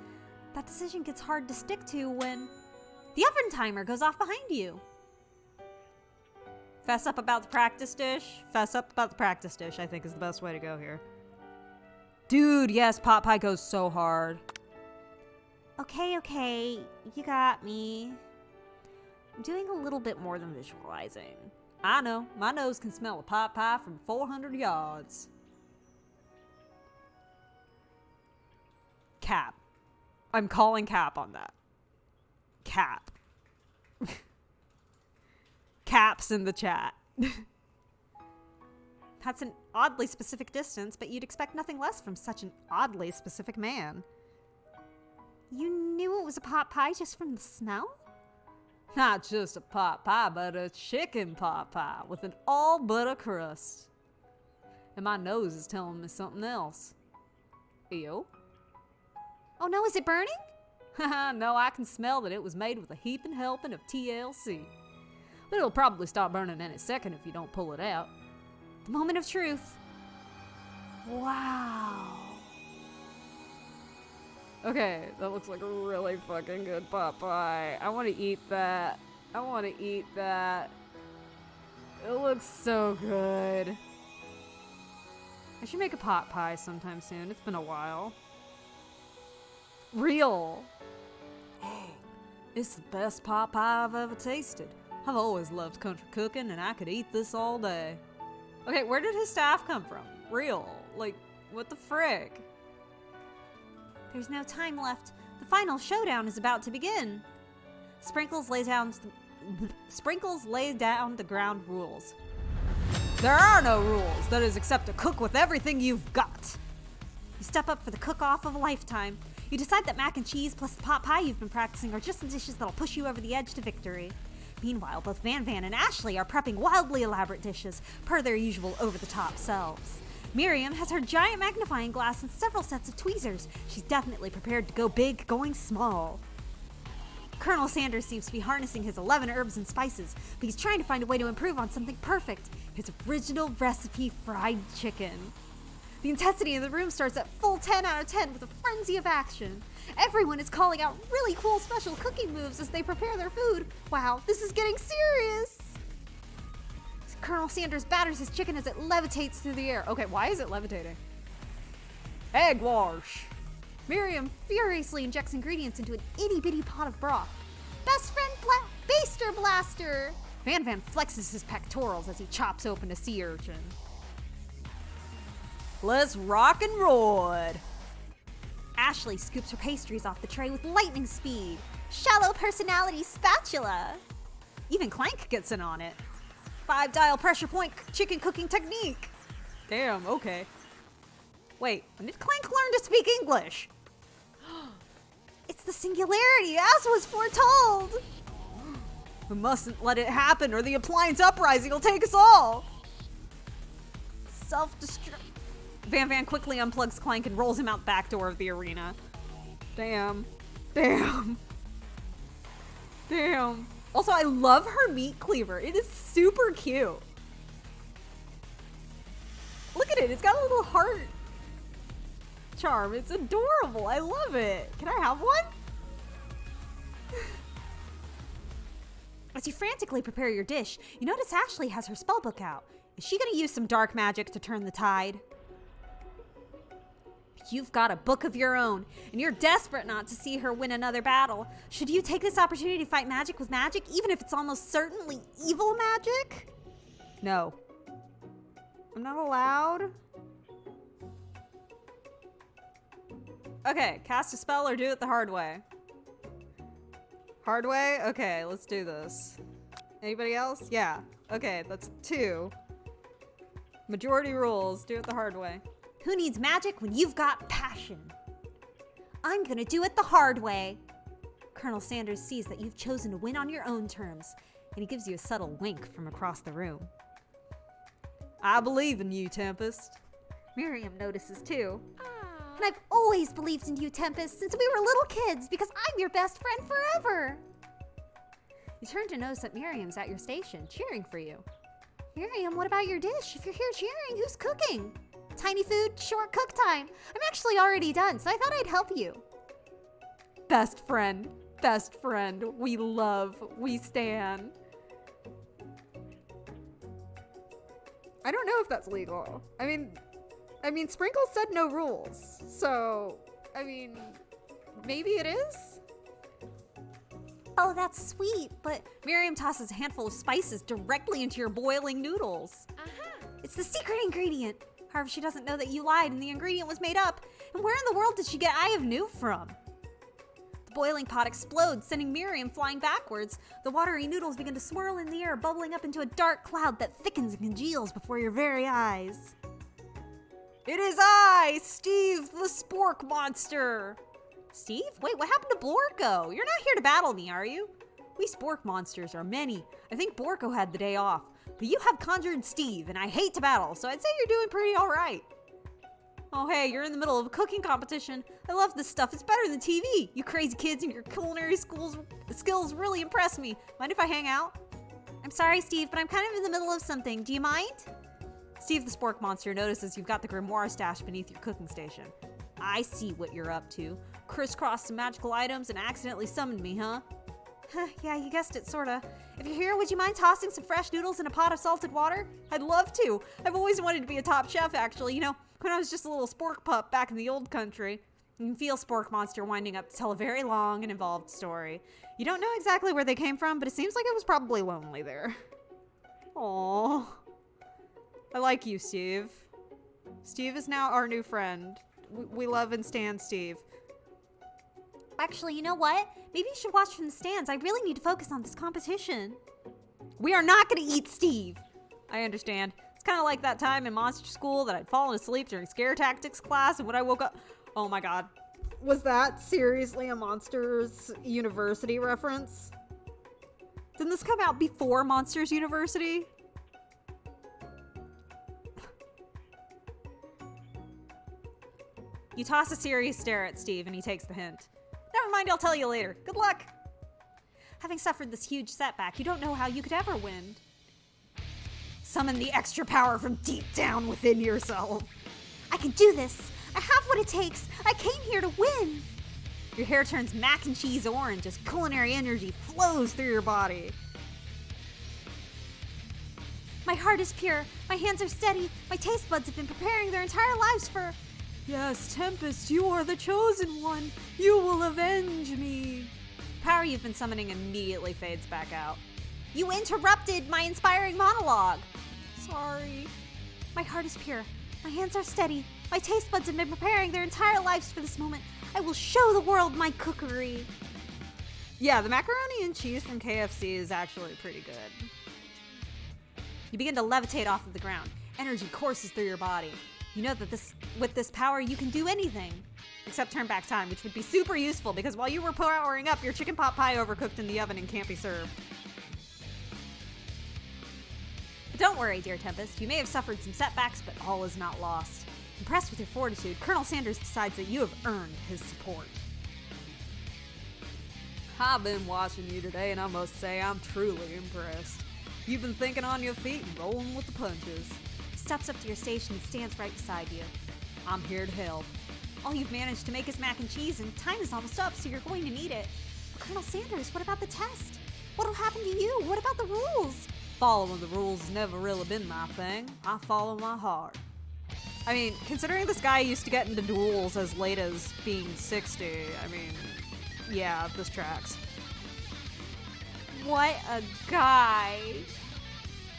that decision gets hard to stick to when the oven timer goes off behind you. Fess up about the practice dish? Fess up about the practice dish, I think, is the best way to go here. Dude, yes, pot pie goes so hard. Okay, you got me. I'm doing a little bit more than visualizing. I know, my nose can smell a pot pie from 400 yards. Cap. I'm calling Cap on that. Cap. Caps in the chat. That's an oddly specific distance, but you'd expect nothing less from such an oddly specific man. You knew it was a pot pie just from the smell? Not just a pot pie, but a chicken pot pie with an all butter crust. And my nose is telling me something else. Ew. Oh no, is it burning? No, I can smell that it was made with a heaping helping of TLC. But it'll probably start burning any second if you don't pull it out. The moment of truth. Wow. Okay, that looks like a really fucking good pot pie. I want to eat that. I want to eat that. It looks so good. I should make a pot pie sometime soon. It's been a while. Real. Hey, it's the best pot pie I've ever tasted. I've always loved country cooking, and I could eat this all day. Okay, where did his staff come from? Real. Like, what the frick? There's no time left. The final showdown is about to begin. Sprinkles lay down the ground rules. There are no rules. That is, except to cook with everything you've got. You step up for the cook-off of a lifetime. You decide that mac and cheese plus the pot pie you've been practicing are just the dishes that'll push you over the edge to victory. Meanwhile, both Van Van and Ashley are prepping wildly elaborate dishes, per their usual over-the-top selves. Miriam has her giant magnifying glass and several sets of tweezers. She's definitely prepared to go big, going small. Colonel Sanders seems to be harnessing his 11 herbs and spices, but he's trying to find a way to improve on something perfect, his original recipe fried chicken. The intensity in the room starts at full 10 out of 10 with a frenzy of action. Everyone is calling out really cool special cooking moves as they prepare their food. Wow, this is getting serious! Colonel Sanders batters his chicken as it levitates through the air. Okay, why is it levitating? Egg wash! Miriam furiously injects ingredients into an itty-bitty pot of broth. Best friend Baster Blaster! Van Van flexes his pectorals as he chops open a sea urchin. Let's rock and roll! Ashley scoops her pastries off the tray with lightning speed. Shallow personality spatula! Even Clank gets in on it. 5-dial pressure point chicken cooking technique! Damn, okay. Wait, when did Clank learn to speak English? It's the singularity, as was foretold! We mustn't let it happen or the appliance uprising will take us all! Self-destruct. Van Van quickly unplugs Clank and rolls him out the back door of the arena. Damn. Damn. Damn. Also, I love her meat cleaver. It is super cute. Look at it. It's got a little heart charm. It's adorable. I love it. Can I have one? As you frantically prepare your dish, you notice Ashley has her spellbook out. Is she going to use some dark magic to turn the tide? You've got a book of your own, and you're desperate not to see her win another battle. Should you take this opportunity to fight magic with magic, even if it's almost certainly evil magic? No. I'm not allowed? Okay, cast a spell or do it the hard way. Hard way? Okay, let's do this. Anybody else? Yeah. Okay, that's 2. Majority rules, do it the hard way. Who needs magic when you've got passion? I'm gonna do it the hard way. Colonel Sanders sees that you've chosen to win on your own terms, and he gives you a subtle wink from across the room. I believe in you, Tempest. Miriam notices too. And I've always believed in you, Tempest, since we were little kids, because I'm your best friend forever. You turn to notice that Miriam's at your station, cheering for you. Miriam, what about your dish? If you're here cheering, who's cooking? Tiny food, short cook time. I'm actually already done, so I thought I'd help you. Best friend, we love, we stan. I don't know if that's legal. I mean, Sprinkles said no rules, so, I mean, maybe it is? Oh, that's sweet, but Miriam tosses a handful of spices directly into your boiling noodles. It's the secret ingredient. However, she doesn't know that you lied and the ingredient was made up. And where in the world did she get Eye of New from? The boiling pot explodes, sending Miriam flying backwards. The watery noodles begin to swirl in the air, bubbling up into a dark cloud that thickens and congeals before your very eyes. It is I, Steve the Spork Monster! Steve? Wait, what happened to Blorko? You're not here to battle me, are you? We Spork Monsters are many. I think Blorko had the day off. But you have conjured Steve, and I hate to battle, so I'd say you're doing pretty alright. Oh hey, you're in the middle of a cooking competition. I love this stuff, it's better than TV. You crazy kids and your culinary skills really impress me. Mind if I hang out? I'm sorry, Steve, but I'm kind of in the middle of something. Do you mind? Steve the Spork Monster notices you've got the grimoire stashed beneath your cooking station. I see what you're up to. Crisscrossed some magical items and accidentally summoned me, huh? Yeah, you guessed it, sorta. If you're here, would you mind tossing some fresh noodles in a pot of salted water? I'd love to. I've always wanted to be a top chef, actually. You know, when I was just a little spork pup back in the old country. You can feel Spork Monster winding up to tell a very long and involved story. You don't know exactly where they came from, but it seems like it was probably lonely there. Aww. I like you, Steve. Steve is now our new friend. We love and stan Steve. Actually, you know what? Maybe you should watch from the stands. I really need to focus on this competition. We are not going to eat Steve. I understand. It's kind of like that time in monster school that I'd fallen asleep during scare tactics class, and when I woke up... Oh my god. Was that seriously a Monsters University reference? Didn't this come out before Monsters University? You toss a serious stare at Steve and he takes the hint. Never mind, I'll tell you later. Good luck. Having suffered this huge setback, you don't know how you could ever win. Summon the extra power from deep down within yourself. I can do this. I have what it takes. I came here to win. Your hair turns mac and cheese orange as culinary energy flows through your body. My heart is pure. My hands are steady. My taste buds have been preparing their entire lives for... Yes, Tempest, you are the chosen one. You will avenge me. The power you've been summoning immediately fades back out. You interrupted my inspiring monologue. Sorry. My heart is pure. My hands are steady. My taste buds have been preparing their entire lives for this moment. I will show the world my cookery. Yeah, the macaroni and cheese from KFC is actually pretty good. You begin to levitate off of the ground. Energy courses through your body. You know that with this power, you can do anything. Except turn back time, which would be super useful because while you were powering up, your chicken pot pie overcooked in the oven and can't be served. But don't worry, dear Tempest. You may have suffered some setbacks, but all is not lost. Impressed with your fortitude, Colonel Sanders decides that you have earned his support. I've been watching you today, and I must say I'm truly impressed. You've been thinking on your feet and rolling with the punches. He steps up to your station and stands right beside you. I'm here to help. All you've managed to make is mac and cheese, and time is almost up, so you're going to need it. But Colonel Sanders, what about the test? What'll happen to you? What about the rules? Following the rules has never really been my thing. I follow my heart. I mean, considering this guy used to get into duels as late as being 60, I mean, yeah, this tracks. What a guy!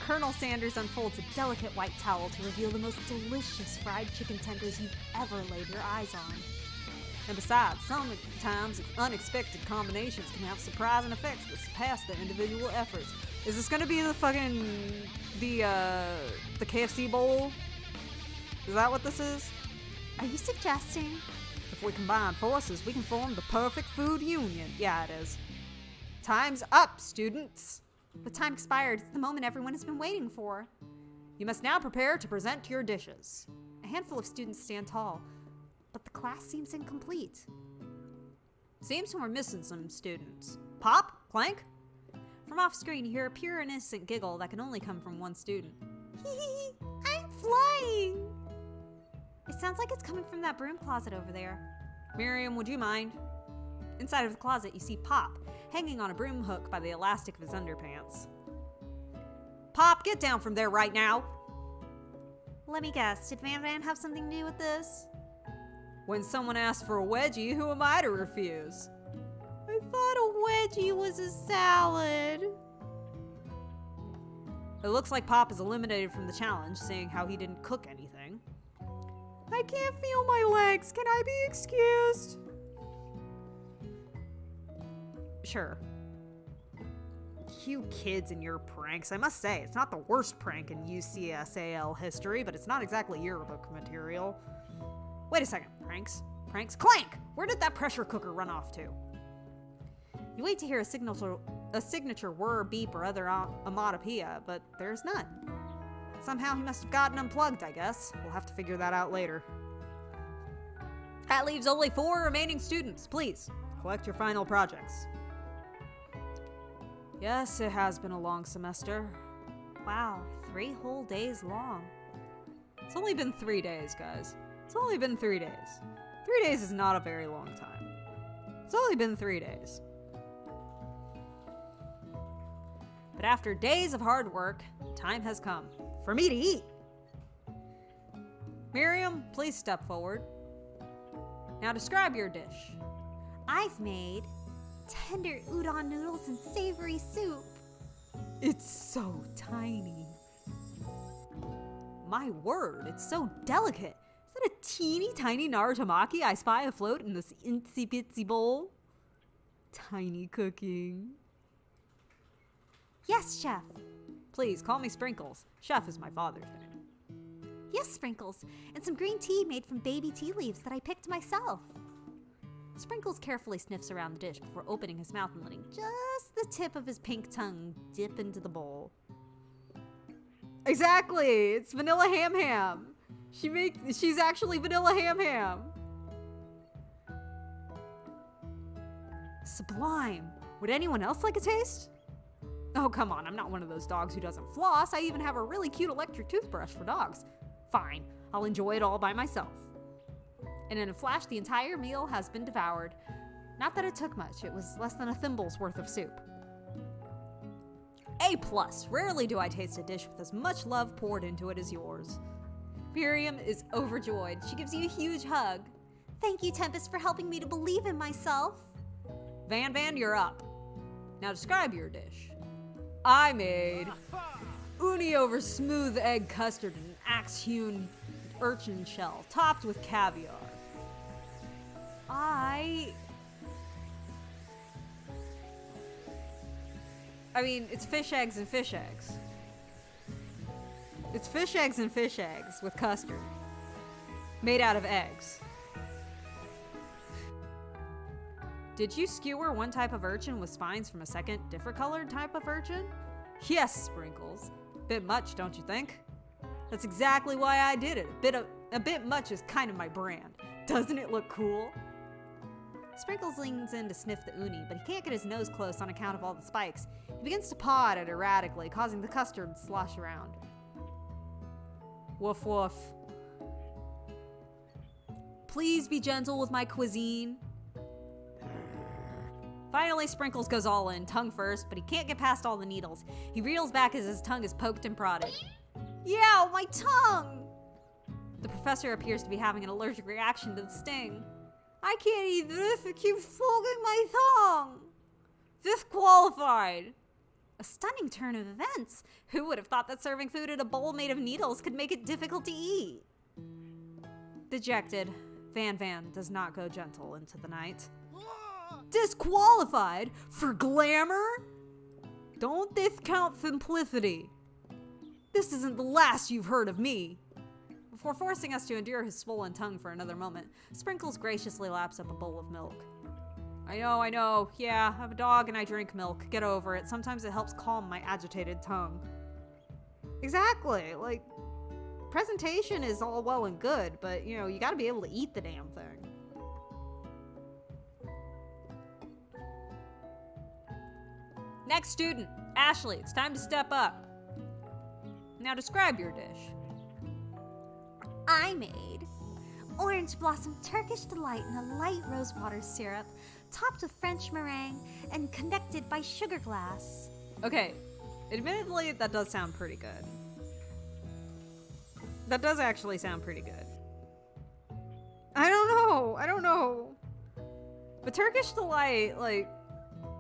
Colonel Sanders unfolds a delicate white towel to reveal the most delicious fried chicken tenders you've ever laid your eyes on. And besides, sometimes unexpected combinations can have surprising effects that surpass their individual efforts. Is this gonna be the KFC bowl? Is that what this is? Are you suggesting? If we combine forces, we can form the perfect food union. Yeah, it is. Time's up, students. The time expired. It's the moment everyone has been waiting for. You must now prepare to present your dishes. A handful of students stand tall, but the class seems incomplete. Seems we're missing some students. Pop? Clank? From off screen, you hear a pure innocent giggle that can only come from one student. Hee, I'm flying! It sounds like it's coming from that broom closet over there. Miriam, would you mind? Inside of the closet, you see Pop, hanging on a broom hook by the elastic of his underpants. Pop, get down from there right now! Let me guess, did Van Van have something to do with this? When someone asks for a wedgie, who am I to refuse? I thought a wedgie was a salad. It looks like Pop is eliminated from the challenge, seeing how he didn't cook anything. I can't feel my legs. Can I be excused? Sure. You kids and your pranks. I must say, it's not the worst prank in UCSAL history, but it's not exactly yearbook material. Wait a second. Pranks? Pranks? Clank! Where did that pressure cooker run off to? You wait to hear a signature whir, beep, or other onomatopoeia, but there's none. Somehow he must have gotten unplugged, I guess. We'll have to figure that out later. That leaves only 4 remaining students. Please, collect your final projects. Yes, it has been a long semester. Wow, 3 whole days long. It's only been 3 days, guys. It's only been 3 days. 3 days is not a very long time. It's only been 3 days. But after days of hard work, time has come for me to eat. Miriam, please step forward. Now describe your dish. I've made tender udon noodles and savory soup. It's so tiny. My word, it's so delicate. Is that a teeny tiny naratamaki I spy afloat in this itsy bitsy bowl? Tiny cooking. Yes, Chef. Please, call me Sprinkles. Chef is my father's name. Yes, Sprinkles. And some green tea made from baby tea leaves that I picked myself. Sprinkles carefully sniffs around the dish before opening his mouth and letting just the tip of his pink tongue dip into the bowl. Exactly! It's Vanilla Ham Ham! She's actually Vanilla Ham Ham! Sublime! Would anyone else like a taste? Oh, come on, I'm not one of those dogs who doesn't floss. I even have a really cute electric toothbrush for dogs. Fine, I'll enjoy it all by myself. And in a flash, the entire meal has been devoured. Not that it took much, it was less than a thimble's worth of soup. A+. Rarely do I taste a dish with as much love poured into it as yours. Miriam is overjoyed. She gives you a huge hug. Thank you, Tempest, for helping me to believe in myself. Van, you're up. Now describe your dish. I made uni over smooth egg custard and an axe-hewn urchin shell, topped with caviar. I mean, it's fish eggs and fish eggs. It's fish eggs and fish eggs with custard. Made out of eggs. Did you skewer one type of urchin with spines from a second, different colored type of urchin? Yes, Sprinkles. Bit much, don't you think? That's exactly why I did it. A bit much is kind of my brand. Doesn't it look cool? Sprinkles leans in to sniff the uni, but he can't get his nose close on account of all the spikes. He begins to paw at it erratically, causing the custard to slosh around. Woof woof. Please be gentle with my cuisine. Finally, Sprinkles goes all in, tongue first, but he can't get past all the needles. He reels back as his tongue is poked and prodded. Yow, my tongue! The professor appears to be having an allergic reaction to the sting. I can't eat this, it keeps fogging my tongue! Disqualified! A stunning turn of events. Who would have thought that serving food in a bowl made of needles could make it difficult to eat? Dejected, Van does not go gentle into the night. Disqualified? For glamour? Don't discount simplicity. This isn't the last you've heard of me. Before forcing us to endure his swollen tongue for another moment, Sprinkles graciously laps up a bowl of milk. I know. Yeah, I have a dog and I drink milk. Get over it. Sometimes it helps calm my agitated tongue. Exactly. Like, presentation is all well and good, but, you gotta be able to eat the damn thing. Next student, Ashley, it's time to step up. Now describe your dish. I made orange blossom Turkish delight in a light rosewater syrup, topped with French meringue and connected by sugar glass. Okay, admittedly, that does sound pretty good. That does actually sound pretty good. I don't know. But Turkish delight,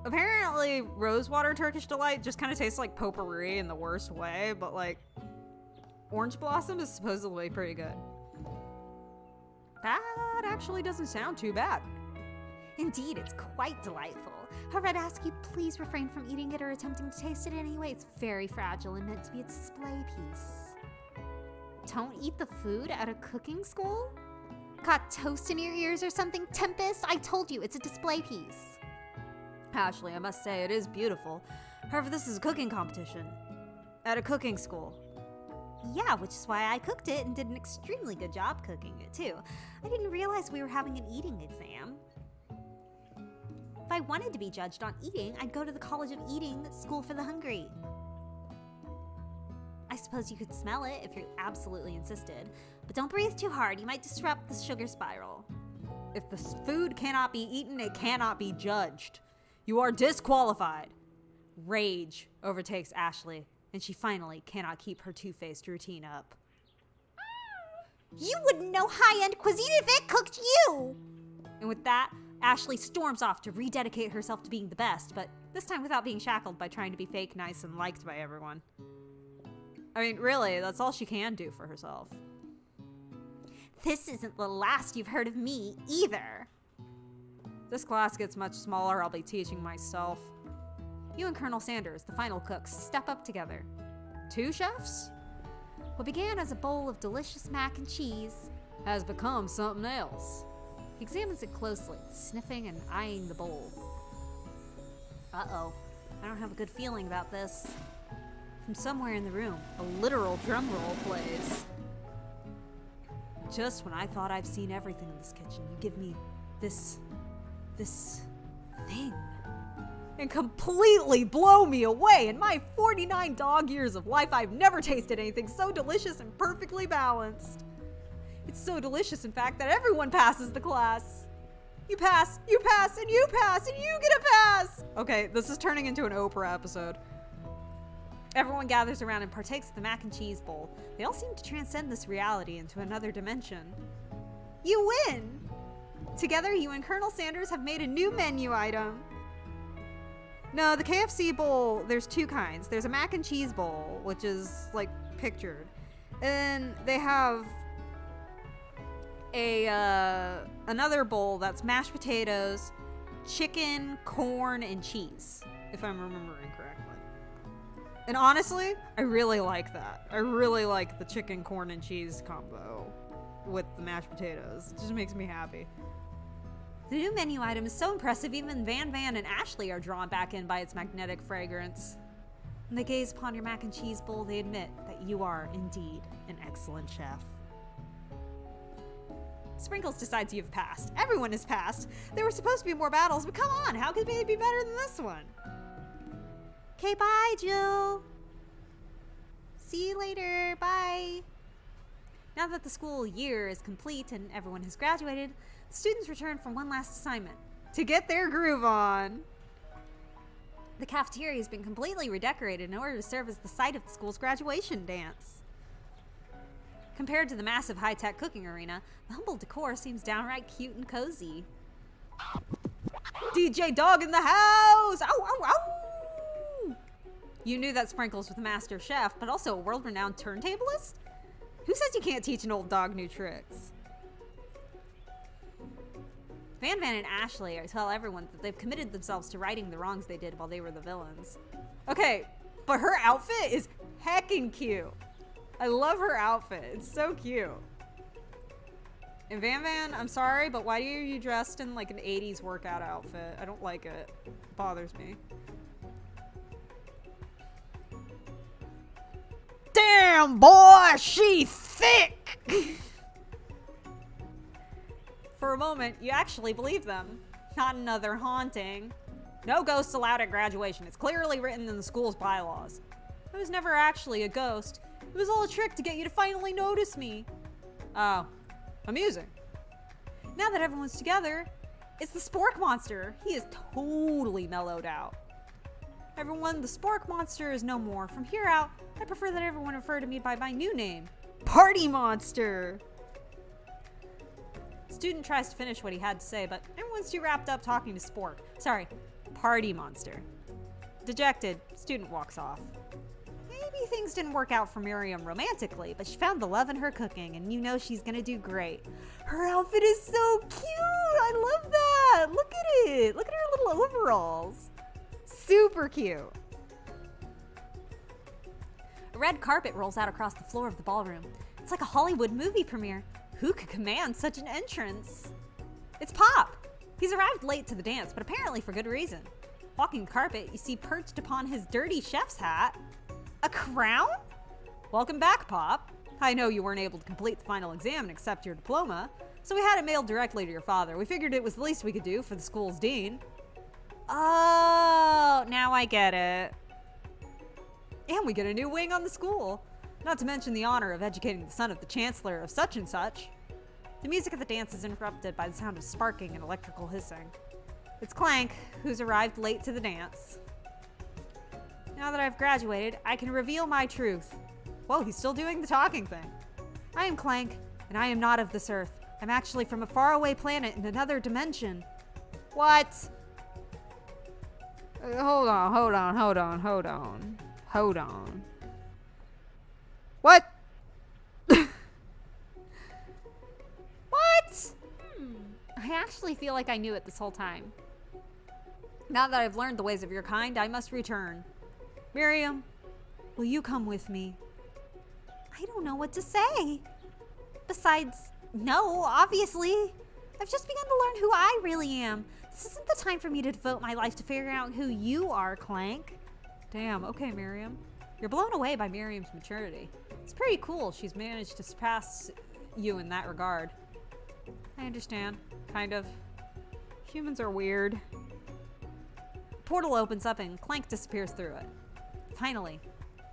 apparently rosewater Turkish delight just kind of tastes like potpourri in the worst way, but orange blossom is supposedly pretty good. That actually doesn't sound too bad. Indeed, it's quite delightful. However, I'd ask you please refrain from eating it or attempting to taste it anyway. It's very fragile and meant to be a display piece. Don't eat the food at a cooking school? Got toast in your ears or something, Tempest? I told you, it's a display piece. Ashley, I must say, it is beautiful. However, this is a cooking competition. At a cooking school. Yeah, which is why I cooked it and did an extremely good job cooking it, too. I didn't realize we were having an eating exam. If I wanted to be judged on eating, I'd go to the College of Eating School for the Hungry. I suppose you could smell it if you absolutely insisted, but don't breathe too hard, you might disrupt the sugar spiral. If the food cannot be eaten, it cannot be judged. You are disqualified. Rage overtakes Ashley, and she finally cannot keep her two-faced routine up. You wouldn't know high-end cuisine if it cooked you! And with that, Ashley storms off to rededicate herself to being the best, but this time without being shackled by trying to be fake nice and liked by everyone. I mean, really, that's all she can do for herself. This isn't the last you've heard of me, either. This class gets much smaller, I'll be teaching myself. You and Colonel Sanders, the final cooks, step up together. 2 chefs? What began as a bowl of delicious mac and cheese has become something else. He examines it closely, sniffing and eyeing the bowl. Uh-oh. I don't have a good feeling about this. From somewhere in the room, a literal drum roll plays. Just when I thought I've seen everything in this kitchen, you give me this thing. And completely blow me away. In my 49 dog years of life, I've never tasted anything so delicious and perfectly balanced. It's so delicious, in fact, that everyone passes the class. You pass, and you pass, and you get a pass! Okay, this is turning into an Oprah episode. Everyone gathers around and partakes of the mac and cheese bowl. They all seem to transcend this reality into another dimension. You win! Together, you and Colonel Sanders have made a new menu item. No, the KFC bowl, there's two kinds. There's a mac and cheese bowl, which is, like, pictured. And they have another bowl that's mashed potatoes, chicken, corn, and cheese, if I'm remembering correctly. And honestly, I really like that. I really like the chicken, corn, and cheese combo with the mashed potatoes. It just makes me happy. The new menu item is so impressive, even Van and Ashley are drawn back in by its magnetic fragrance. When they gaze upon your mac and cheese bowl, they admit that you are indeed an excellent chef. Sprinkles decides you've passed. Everyone has passed. There were supposed to be more battles, but come on, how could it be better than this one? Okay, bye, Jill. See you later. Bye. Now that the school year is complete and everyone has graduated, the students return for one last assignment, to get their groove on. The cafeteria has been completely redecorated in order to serve as the site of the school's graduation dance. Compared to the massive high-tech cooking arena, the humble decor seems downright cute and cozy. DJ Dog in the house! Ow, ow, ow! You knew that Sprinkles was a master chef, but also a world-renowned turntablist? Who says you can't teach an old dog new tricks? Van and Ashley tell everyone that they've committed themselves to righting the wrongs they did while they were the villains. Okay, but her outfit is heckin' cute. I love her outfit. It's so cute. And Van, I'm sorry, but why are you dressed in like an 80s workout outfit? I don't like it. It bothers me. Damn, boy, she thick! For a moment, you actually believe them. Not another haunting. No ghosts allowed at graduation. It's clearly written in the school's bylaws. I was never actually a ghost. It was all a trick to get you to finally notice me. Oh, amusing. Now that everyone's together, it's the Spork Monster. He is totally mellowed out. Everyone, the Spork Monster is no more. From here out, I prefer that everyone refer to me by my new name, Party Monster. Student tries to finish what he had to say, but everyone's too wrapped up talking to Spork. Sorry, Party Monster. Dejected, student walks off. Maybe things didn't work out for Miriam romantically, but she found the love in her cooking, and you know she's gonna do great. Her outfit is so cute! I love that! Look at it! Look at her little overalls! Super cute! A red carpet rolls out across the floor of the ballroom. It's like a Hollywood movie premiere. Who could command such an entrance? It's Pop! He's arrived late to the dance, but apparently for good reason. Walking the carpet, you see perched upon his dirty chef's hat a crown? Welcome back, Pop. I know you weren't able to complete the final exam and accept your diploma, so we had it mailed directly to your father. We figured it was the least we could do for the school's dean. Oh, now I get it. And we get a new wing on the school. Not to mention the honor of educating the son of the chancellor of such and such. The music of the dance is interrupted by the sound of sparking and electrical hissing. It's Clank, who's arrived late to the dance. Now that I've graduated, I can reveal my truth. Whoa, he's still doing the talking thing. I am Clank, and I am not of this earth. I'm actually from a faraway planet in another dimension. What? Hold on. What? What? I actually feel like I knew it this whole time. Now that I've learned the ways of your kind, I must return. Miriam, will you come with me? I don't know what to say. Besides, no, obviously. I've just begun to learn who I really am. This isn't the time for me to devote my life to figuring out who you are, Clank. Damn, okay, Miriam. You're blown away by Miriam's maturity. It's pretty cool she's managed to surpass you in that regard. I understand. Kind of. Humans are weird. Portal opens up and Clank disappears through it. Finally,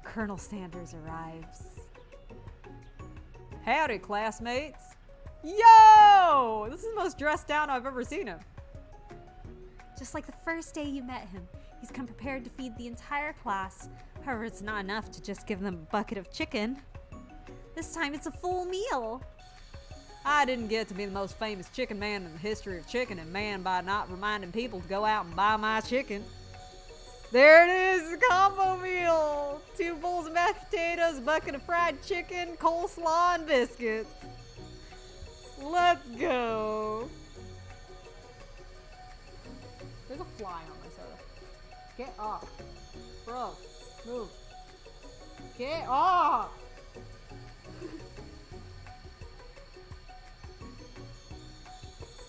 Colonel Sanders arrives. Howdy, classmates. Yo! This is the most dressed down I've ever seen him. Just like the first day you met him, he's come prepared to feed the entire class. However, it's not enough to just give them a bucket of chicken. This time it's a full meal. I didn't get to be the most famous chicken man in the history of chicken and man by not reminding people to go out and buy my chicken. There it is, the combo meal! 2 bowls of mashed potatoes, a bucket of fried chicken, coleslaw, and biscuits. Let's go. There's a fly on my soda. Get off. Bro, move. Get off!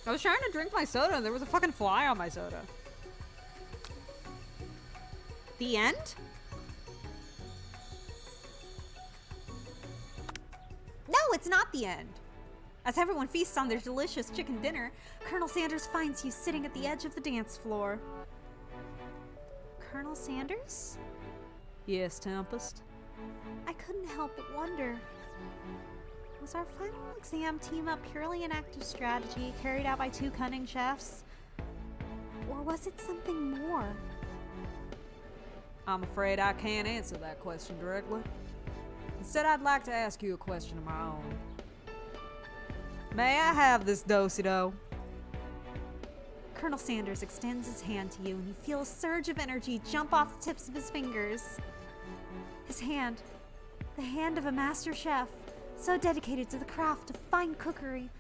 I was trying to drink my soda and there was a fucking fly on my soda. The end? No, it's not the end. As everyone feasts on their delicious chicken dinner, Colonel Sanders finds you sitting at the edge of the dance floor. Colonel Sanders? Yes, Tempest. I couldn't help but wonder. Was our final exam team up purely an act of strategy carried out by 2 cunning chefs? Or was it something more? I'm afraid I can't answer that question directly. Instead, I'd like to ask you a question of my own. May I have this do-si-do? Colonel Sanders extends his hand to you and you feel a surge of energy jump off the tips of his fingers. His hand, the hand of a master chef, so dedicated to the craft of fine cookery,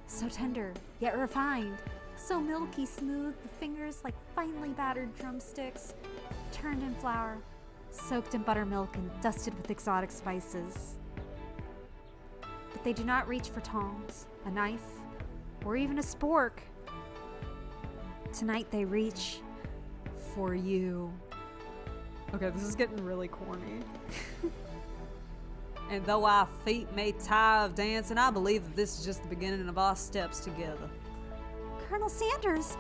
so tender yet refined, so milky smooth, the fingers like finely battered drumsticks, turned in flour, soaked in buttermilk and dusted with exotic spices. But they do not reach for tongs, a knife, or even a spork. Tonight they reach for you. Okay, this is getting really corny. And though our feet may tire of dancing, I believe that this is just the beginning of our steps together. Colonel Sanders,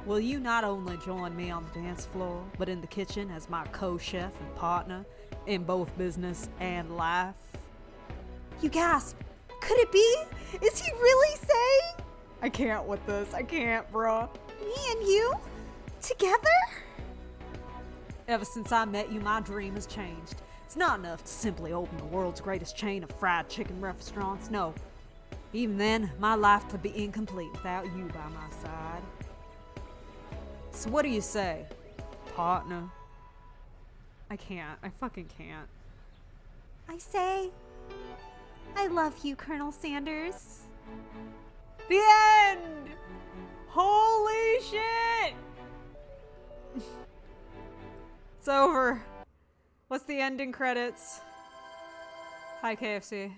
Will you not only join me on the dance floor, but in the kitchen as my co-chef and partner in both business and life? You gasp. Could it be? Is he really saying? I can't with this. I can't, bruh. Me and you? Together? Ever since I met you, my dream has changed. It's not enough to simply open the world's greatest chain of fried chicken restaurants. No. Even then, my life could be incomplete without you by my side. So what do you say, partner? I can't. I fucking can't. I say, I love you, Colonel Sanders. The end! Holy shit! It's over. What's the ending credits? Hi, KFC.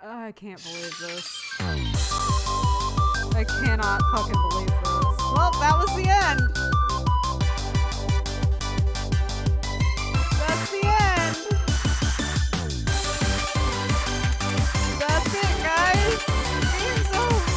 I can't believe this. I cannot fucking believe this. Well, that was the end. That's the end. That's it, guys. The game's over.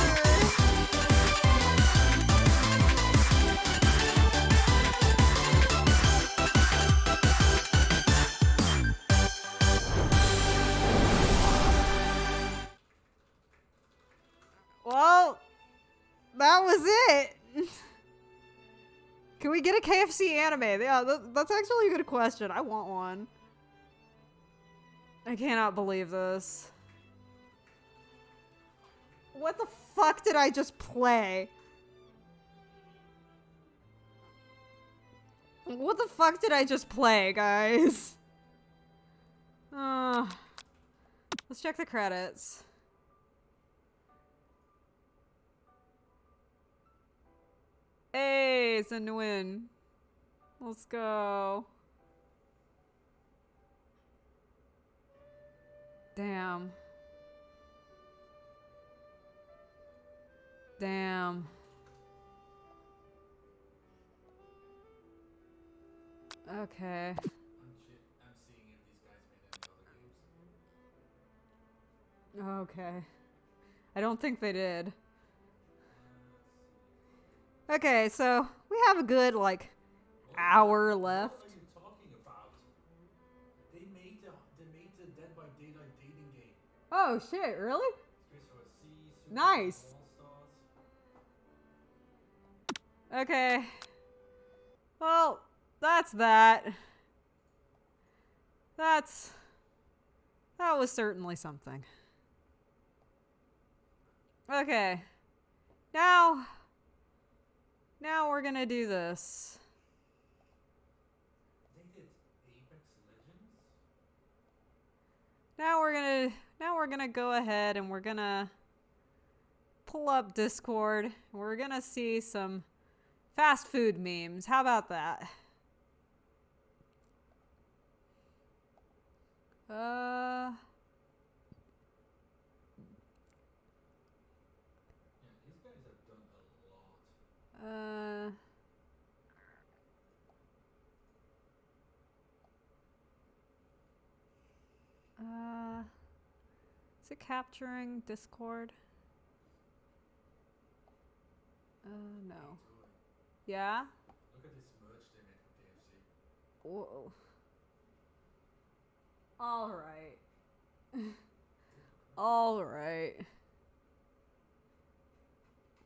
Well, that was it. Can we get a KFC anime? Yeah, that's actually a good question. I want one. I cannot believe this. What the fuck did I just play? What the fuck did I just play, guys? Let's check the credits. Hey, it's a win. Let's go. Damn. Damn. Okay. I'm seeing if these guys made any other games. Okay. I don't think they did. Okay, so we have a good, like, hour left. What are you talking about? They made the Dead by Daylight dating game. Oh, shit, really? Christopher C. Super Nice. All-Stars. Okay. Well, that's that. That was certainly something. Okay. Now we're gonna do this. They did Apex Legends? Now we're gonna go ahead and we're gonna pull up Discord. And we're gonna see some fast food memes. How about that? Yeah, these guys have done a lot. Is it capturing Discord? No. Yeah? Look at this merch they made for KFC. Whoa. Alright. Alright.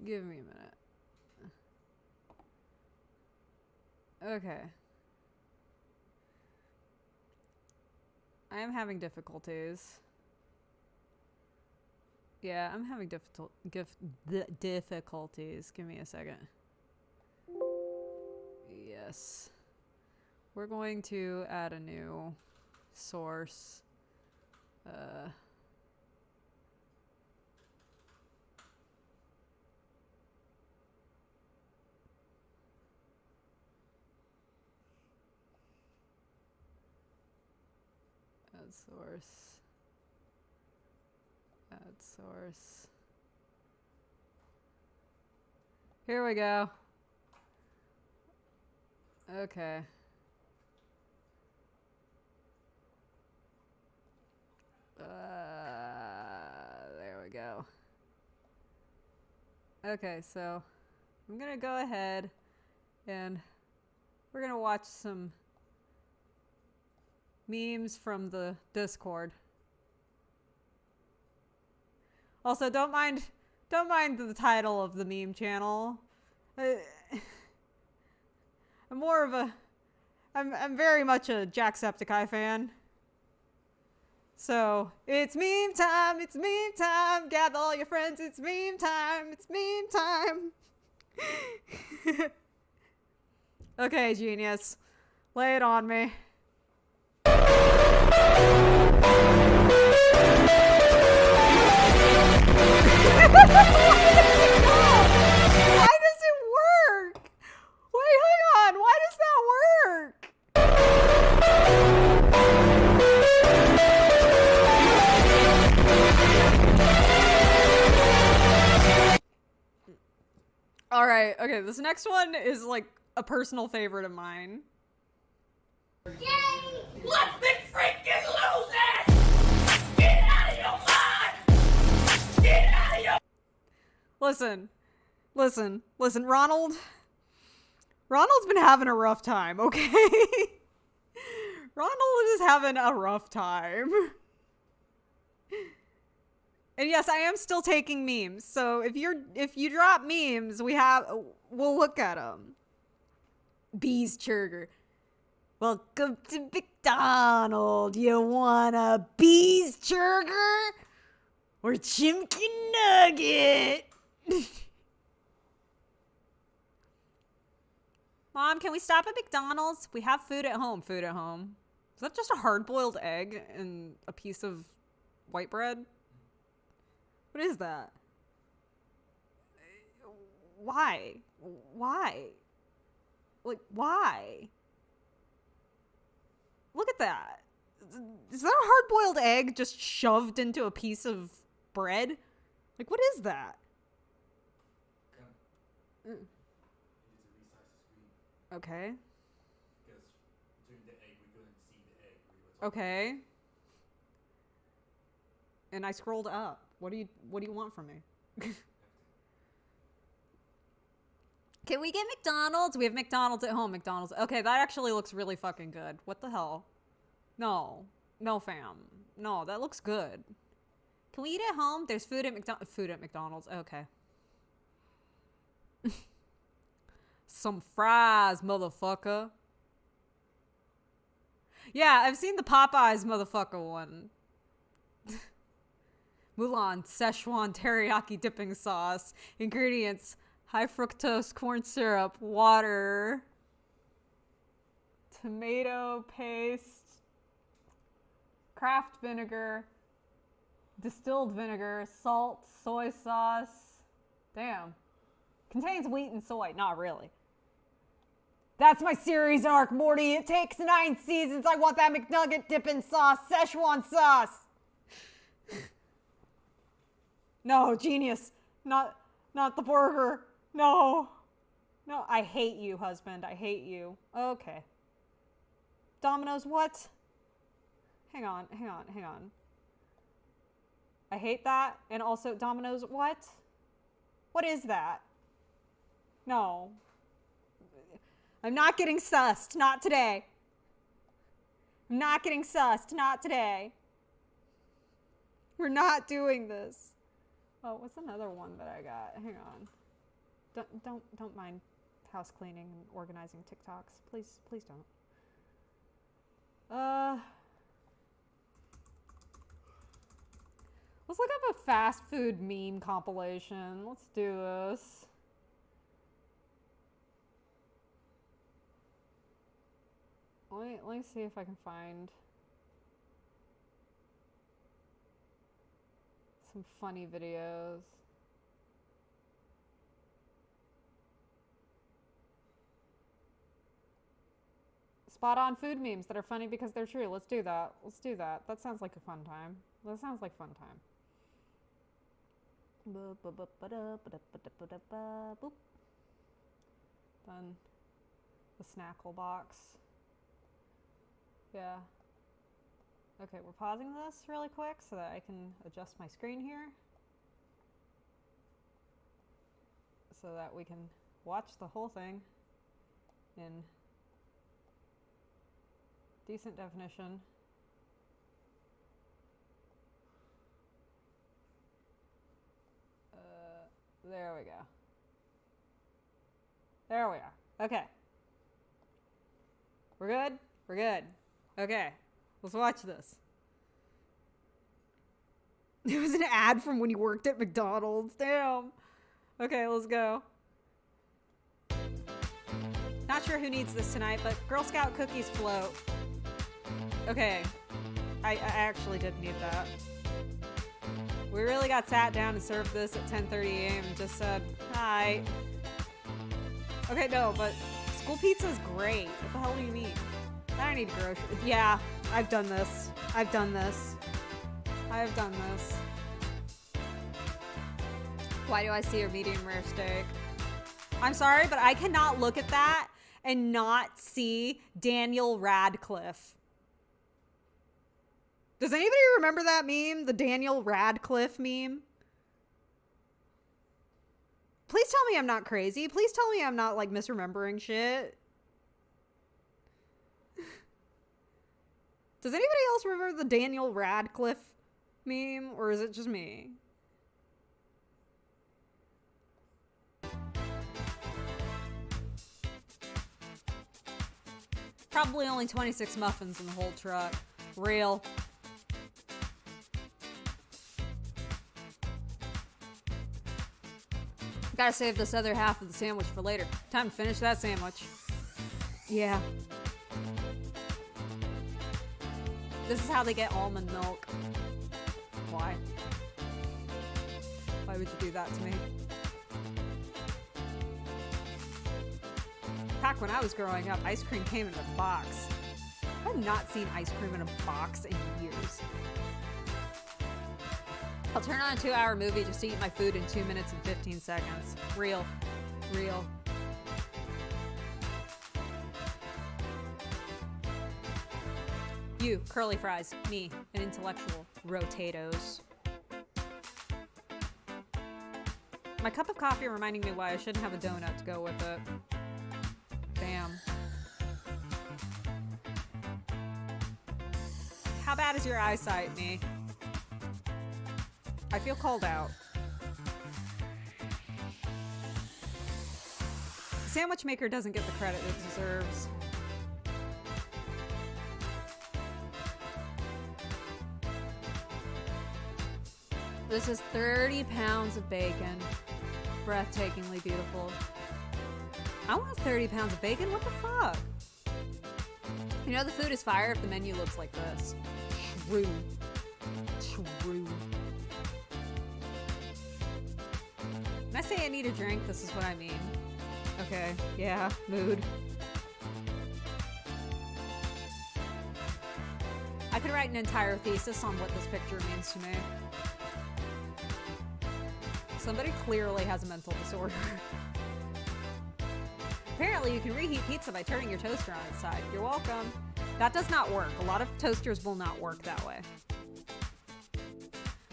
Give me a minute. Okay. I am having difficulties. Yeah, I'm having difficulties. Give me a second. Yes. We're going to add a new source. Add source. Add source. Here we go. Okay. There we go. Okay, so I'm gonna go ahead and we're gonna watch some memes from the Discord. Also, don't mind the title of the meme channel. I'm very much a Jacksepticeye fan. So, it's meme time, gather all your friends, it's meme time. Okay, genius. Lay it on me. Why does it work? Wait, hang on. Why does that work? All right. Okay, this next one is like a personal favorite of mine. Yay! Let's be freaking losers! Get out of your mind! Get out of your... Listen, Ronald's been having a rough time, okay? Ronald is having a rough time. And yes, I am still taking memes. So if you drop memes, we'll look at them. Bees Churger. Welcome to McDonald's. You want a Bees Churger or Chimkin Nugget? Mom, can we stop at McDonald's? We have food at home. Food at home. Is that just a hard-boiled egg and a piece of white bread? What is that? Why? Like, why? Look at that. Is that a hard-boiled egg just shoved into a piece of bread? Like, what is that? You need to resize the screen Okay. because during the egg we couldn't see the egg. We were talking Okay. And I scrolled up. What do you want from me? Can we get McDonald's? We have McDonald's at home. McDonald's. Okay, that actually looks really fucking good. What the hell? No. No, fam. No, that looks good. Can we eat at home? There's food at McDonald's. Okay. Some fries, motherfucker. Yeah, I've seen the Popeyes motherfucker one. Mulan Szechuan teriyaki dipping sauce. Ingredients: high fructose corn syrup, water, tomato paste, craft vinegar, distilled vinegar, salt, soy sauce. Damn. Contains wheat and soy. Not really. That's my series arc, Morty. It takes 9 seasons. I want that McNugget dipping sauce, Szechuan sauce. No, genius. Not the burger. No. No, I hate you, husband. I hate you. Okay. Domino's what? Hang on. I hate that. And also, Domino's what? What is that? No. I'm not getting sussed. Not today. I'm not getting sussed. Not today. We're not doing this. Oh, what's another one that I got? Hang on. Don't mind house cleaning and organizing TikToks. Please don't. Let's look up a fast food meme compilation. Let's do this. Let me see if I can find some funny videos. Spot on food memes that are funny because they're true. Let's do that. That sounds like a fun time. Boop. Then the snackle box. Yeah. Okay, we're pausing this really quick so that I can adjust my screen here. So that we can watch the whole thing in decent definition. There we go. There we are. Okay. We're good? We're good. Okay. Let's watch this. It was an ad from when you worked at McDonald's. Damn. Okay, let's go. Not sure who needs this tonight, but Girl Scout cookies float. Okay. I actually did need that. We really got sat down and served this at 10:30 a.m. and just said, hi. Okay, no, but school pizza is great. What the hell do you mean? I don't need groceries. Yeah, I've done this. Why do I see a medium rare steak? I'm sorry, but I cannot look at that and not see Daniel Radcliffe. Does anybody remember that meme? The Daniel Radcliffe meme? Please tell me I'm not crazy. Please tell me I'm not, like, misremembering shit. Does anybody else remember the Daniel Radcliffe meme? Or is it just me? Probably only 26 muffins in the whole truck. Real. Gotta save this other half of the sandwich for later. Time to finish that sandwich. Yeah. This is how they get almond milk. Why? Why would you do that to me? Back when I was growing up, ice cream came in a box. I have not seen ice cream in a box in years. I'll turn on a 2-hour movie just to eat my food in 2 minutes and 15 seconds. Real. Real. You, curly fries. Me, an intellectual. Rotatoes. My cup of coffee reminding me why I shouldn't have a donut to go with it. Damn. How bad is your eyesight, me? I feel called out. The sandwich maker doesn't get the credit it deserves. This is 30 pounds of bacon. Breathtakingly beautiful. I want 30 pounds of bacon? What the fuck? You know the food is fire if the menu looks like this. True. True. When I say I need a drink, this is what I mean. Okay, yeah, mood. I could write an entire thesis on what this picture means to me. Somebody clearly has a mental disorder. Apparently, you can reheat pizza by turning your toaster on its side. You're welcome. That does not work. A lot of toasters will not work that way.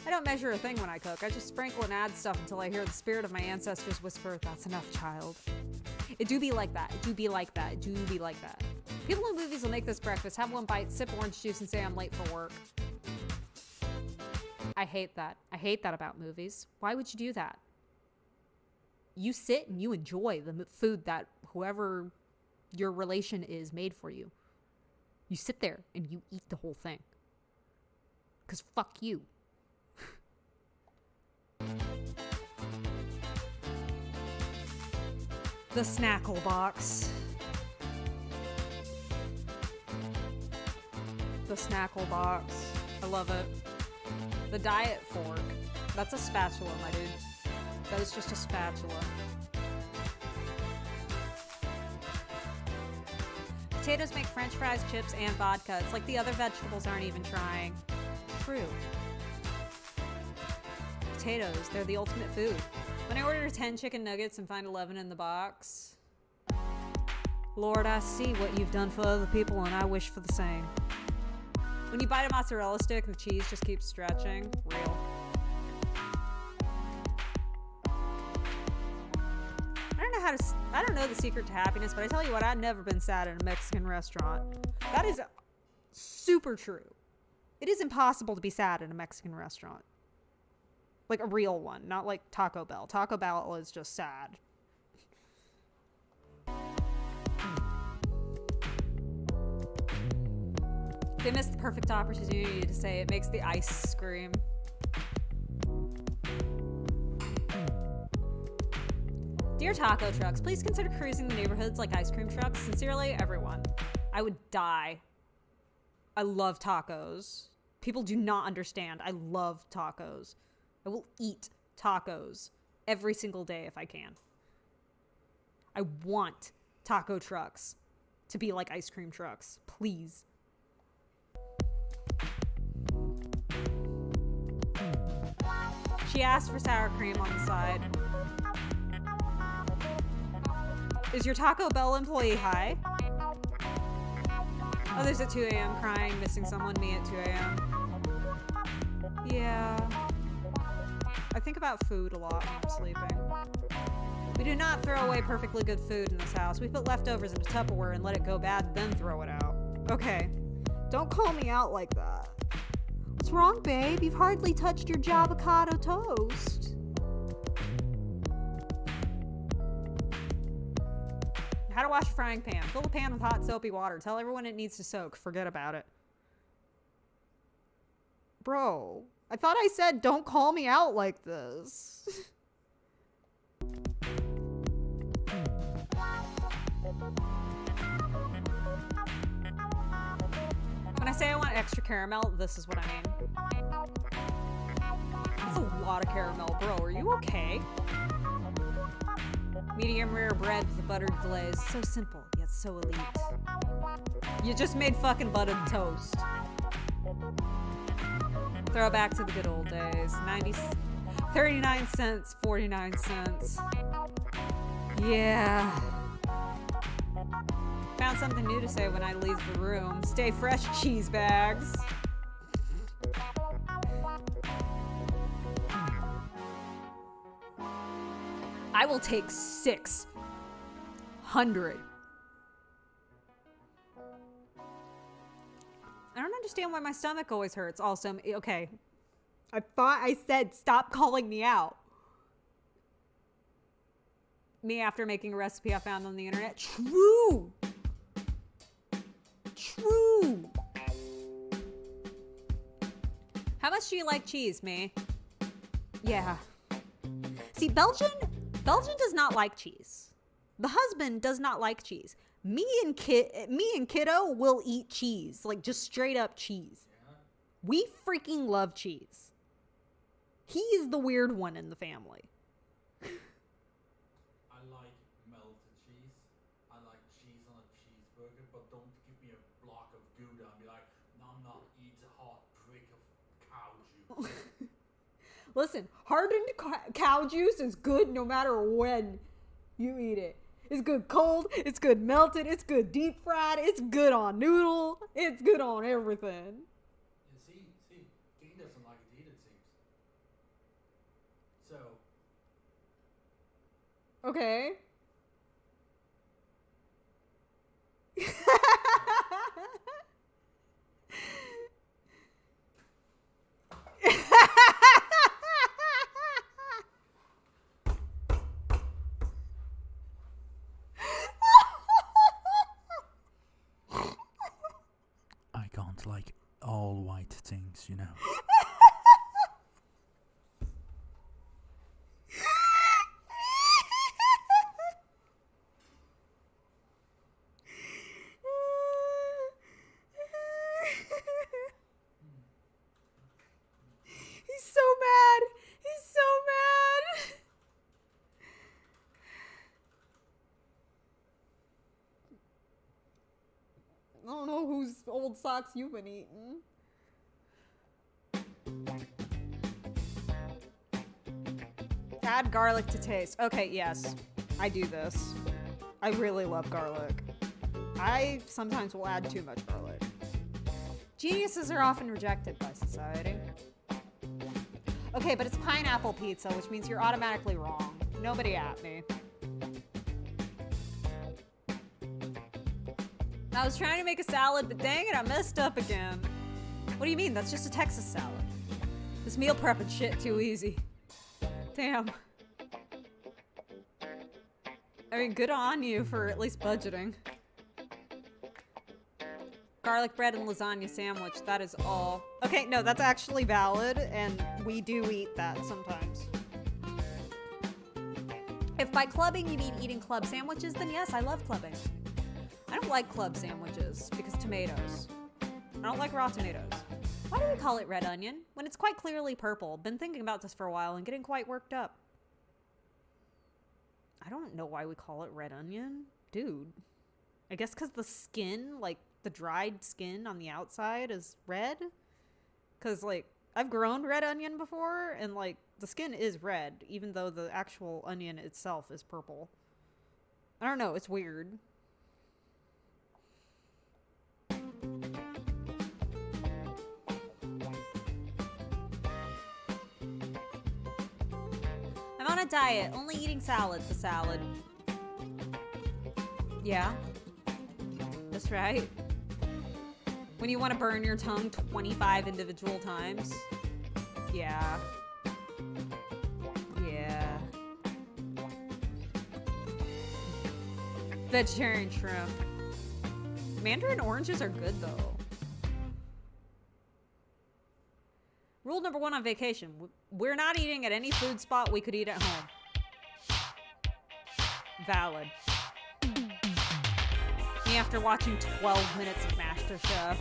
I don't measure a thing when I cook. I just sprinkle and add stuff until I hear the spirit of my ancestors whisper, "That's enough, child." It do be like that. It do be like that. It do be like that. People in movies will make this breakfast, have one bite, sip orange juice, and say I'm late for work. I hate that. I hate that about movies. Why would you do that? You sit and you enjoy the food that whoever your relation is made for you. You sit there and you eat the whole thing. 'Cause fuck you. The snackle box. The snackle box. I love it. The diet fork. That's a spatula, my dude. That is just a spatula. Potatoes make french fries, chips, and vodka. It's like the other vegetables aren't even trying. True. Potatoes, they're the ultimate food. When I order 10 chicken nuggets and find 11 in the box. Lord, I see what you've done for other people and I wish for the same. When you bite a mozzarella stick and the cheese just keeps stretching. Real. I don't know the secret to happiness, but I tell you what, I've never been sad in a Mexican restaurant. That is super true. It is impossible to be sad in a Mexican restaurant. Like a real one, not like Taco Bell. Taco Bell is just sad. They missed the perfect opportunity to say it makes the ice scream. Dear taco trucks, please consider cruising the neighborhoods like ice cream trucks. Sincerely, everyone. I would die. I love tacos. People do not understand. I love tacos. I will eat tacos every single day if I can. I want taco trucks to be like ice cream trucks. Please. She asked for sour cream on the side. Is your Taco Bell employee high? Oh, there's at 2 a.m. crying, missing someone, me at 2 a.m. Yeah. I think about food a lot when I'm sleeping. We do not throw away perfectly good food in this house. We put leftovers in a Tupperware and let it go bad, then throw it out. Okay. Don't call me out like that. What's wrong, babe? You've hardly touched your avocado toast. How to wash a frying pan. Fill the pan with hot soapy water. Tell everyone it needs to soak. Forget about it. Bro, I thought I said don't call me out like this. When I say I want extra caramel, this is what I mean. That's a lot of caramel. Bro, are you okay? Medium rare bread with a buttered glaze. So simple, yet so elite. You just made fucking buttered toast. Throw back to the good old days. 39 cents, 49 cents. Yeah. Found something new to say when I leave the room. Stay fresh, cheese bags. I will take 600. I don't understand why my stomach always hurts. Also, okay. I thought I said stop calling me out. Me after making a recipe I found on the internet. True. True. How much do you like cheese, me? Yeah. See, Belgian does not like cheese. The husband does not like cheese. Me and Kiddo will eat cheese, like just straight up cheese. Yeah. We freaking love cheese. He's the weird one in the family. I like melted cheese. I like cheese on a cheeseburger, but don't give me a block of Gouda and be like, nom nom, eat a hot prick of cow juice. Listen, hardened cow juice is good no matter when you eat it. It's good cold, it's good melted, it's good deep fried, it's good on noodle, it's good on everything. You see, Dean doesn't like it either, it seems. So, Okay. I can't like all white things, you know. He's so mad. He's so mad. I don't know whose old socks you've been eating. Add garlic to taste. Okay, yes. I do this. I really love garlic. I sometimes will add too much garlic. Geniuses are often rejected by society. Okay, but it's pineapple pizza, which means you're automatically wrong. Nobody at me. I was trying to make a salad, but dang it, I messed up again. What do you mean? That's just a Texas salad. This meal prepping shit too easy. Damn. I mean, good on you for at least budgeting. Garlic bread and lasagna sandwich, that is all. Okay, no, that's actually valid, and we do eat that sometimes. If by clubbing you mean eating club sandwiches, then yes, I love clubbing. I don't like club sandwiches because tomatoes. I don't like raw tomatoes. Why do we call it red onion when it's quite clearly purple? Been thinking about this for a while and getting quite worked up. I don't know why we call it red onion. Dude. I guess because the skin, like the dried skin on the outside is red. Because like I've grown red onion before and like the skin is red even though the actual onion itself is purple. I don't know. It's weird. I'm on a diet, only eating salad. The salad. Yeah. That's right. When you want to burn your tongue 25 individual times. Yeah. Yeah. Vegetarian shrimp. Mandarin oranges are good though. Rule number 1 on vacation. We're not eating at any food spot we could eat at home. Valid. Me after watching 12 minutes of MasterChef.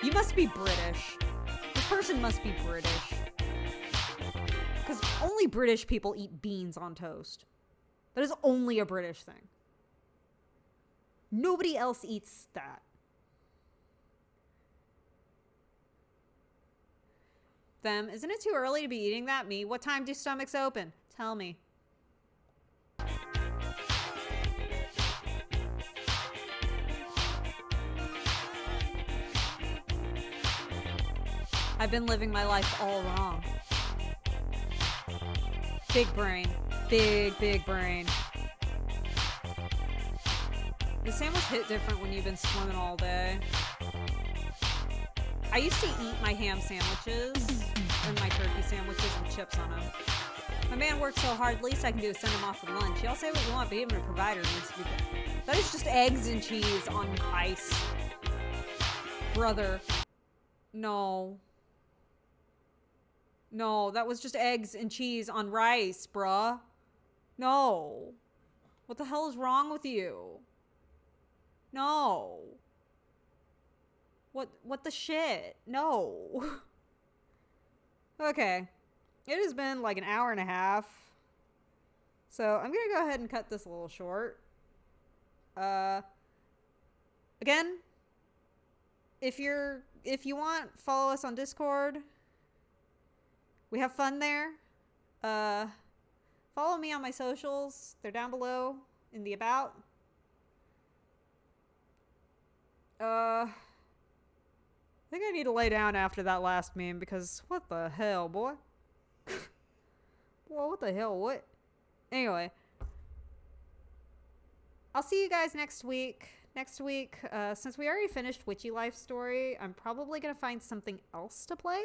You must be British. This person must be British. Because only British people eat beans on toast. That is only a British thing. Nobody else eats that. Them, isn't it too early to be eating that? Me, what time do stomachs open? Tell me. I've been living my life all wrong. Big brain. Big brain. The sandwich hit different when you've been swimming all day. I used to eat my ham sandwiches and my turkey sandwiches with chips on them. My man worked so hard, least I can do is send him off for lunch. Y'all say what you want, but even a provider needs to be good. That is just eggs and cheese on ice. Brother. No. No, that was just eggs and cheese on rice, bruh. No. What the hell is wrong with you? No. What the shit? No. Okay. It has been like an hour and a half. So I'm gonna go ahead and cut this a little short. Again, if you want, follow us on Discord. We have fun there. Follow me on my socials. They're down below in the about. I think I need to lay down after that last meme because what the hell, boy? Boy, what the hell, what? Anyway. I'll see you guys next week. Next week, since we already finished Witchy Life Story, I'm probably going to find something else to play.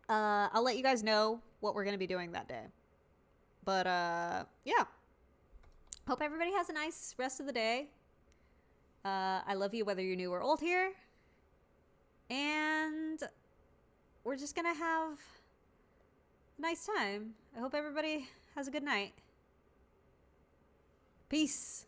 I'll let you guys know what we're going to be doing that day. But, yeah. Hope everybody has a nice rest of the day. I love you whether you're new or old here. And we're just going to have a nice time. I hope everybody has a good night. Peace.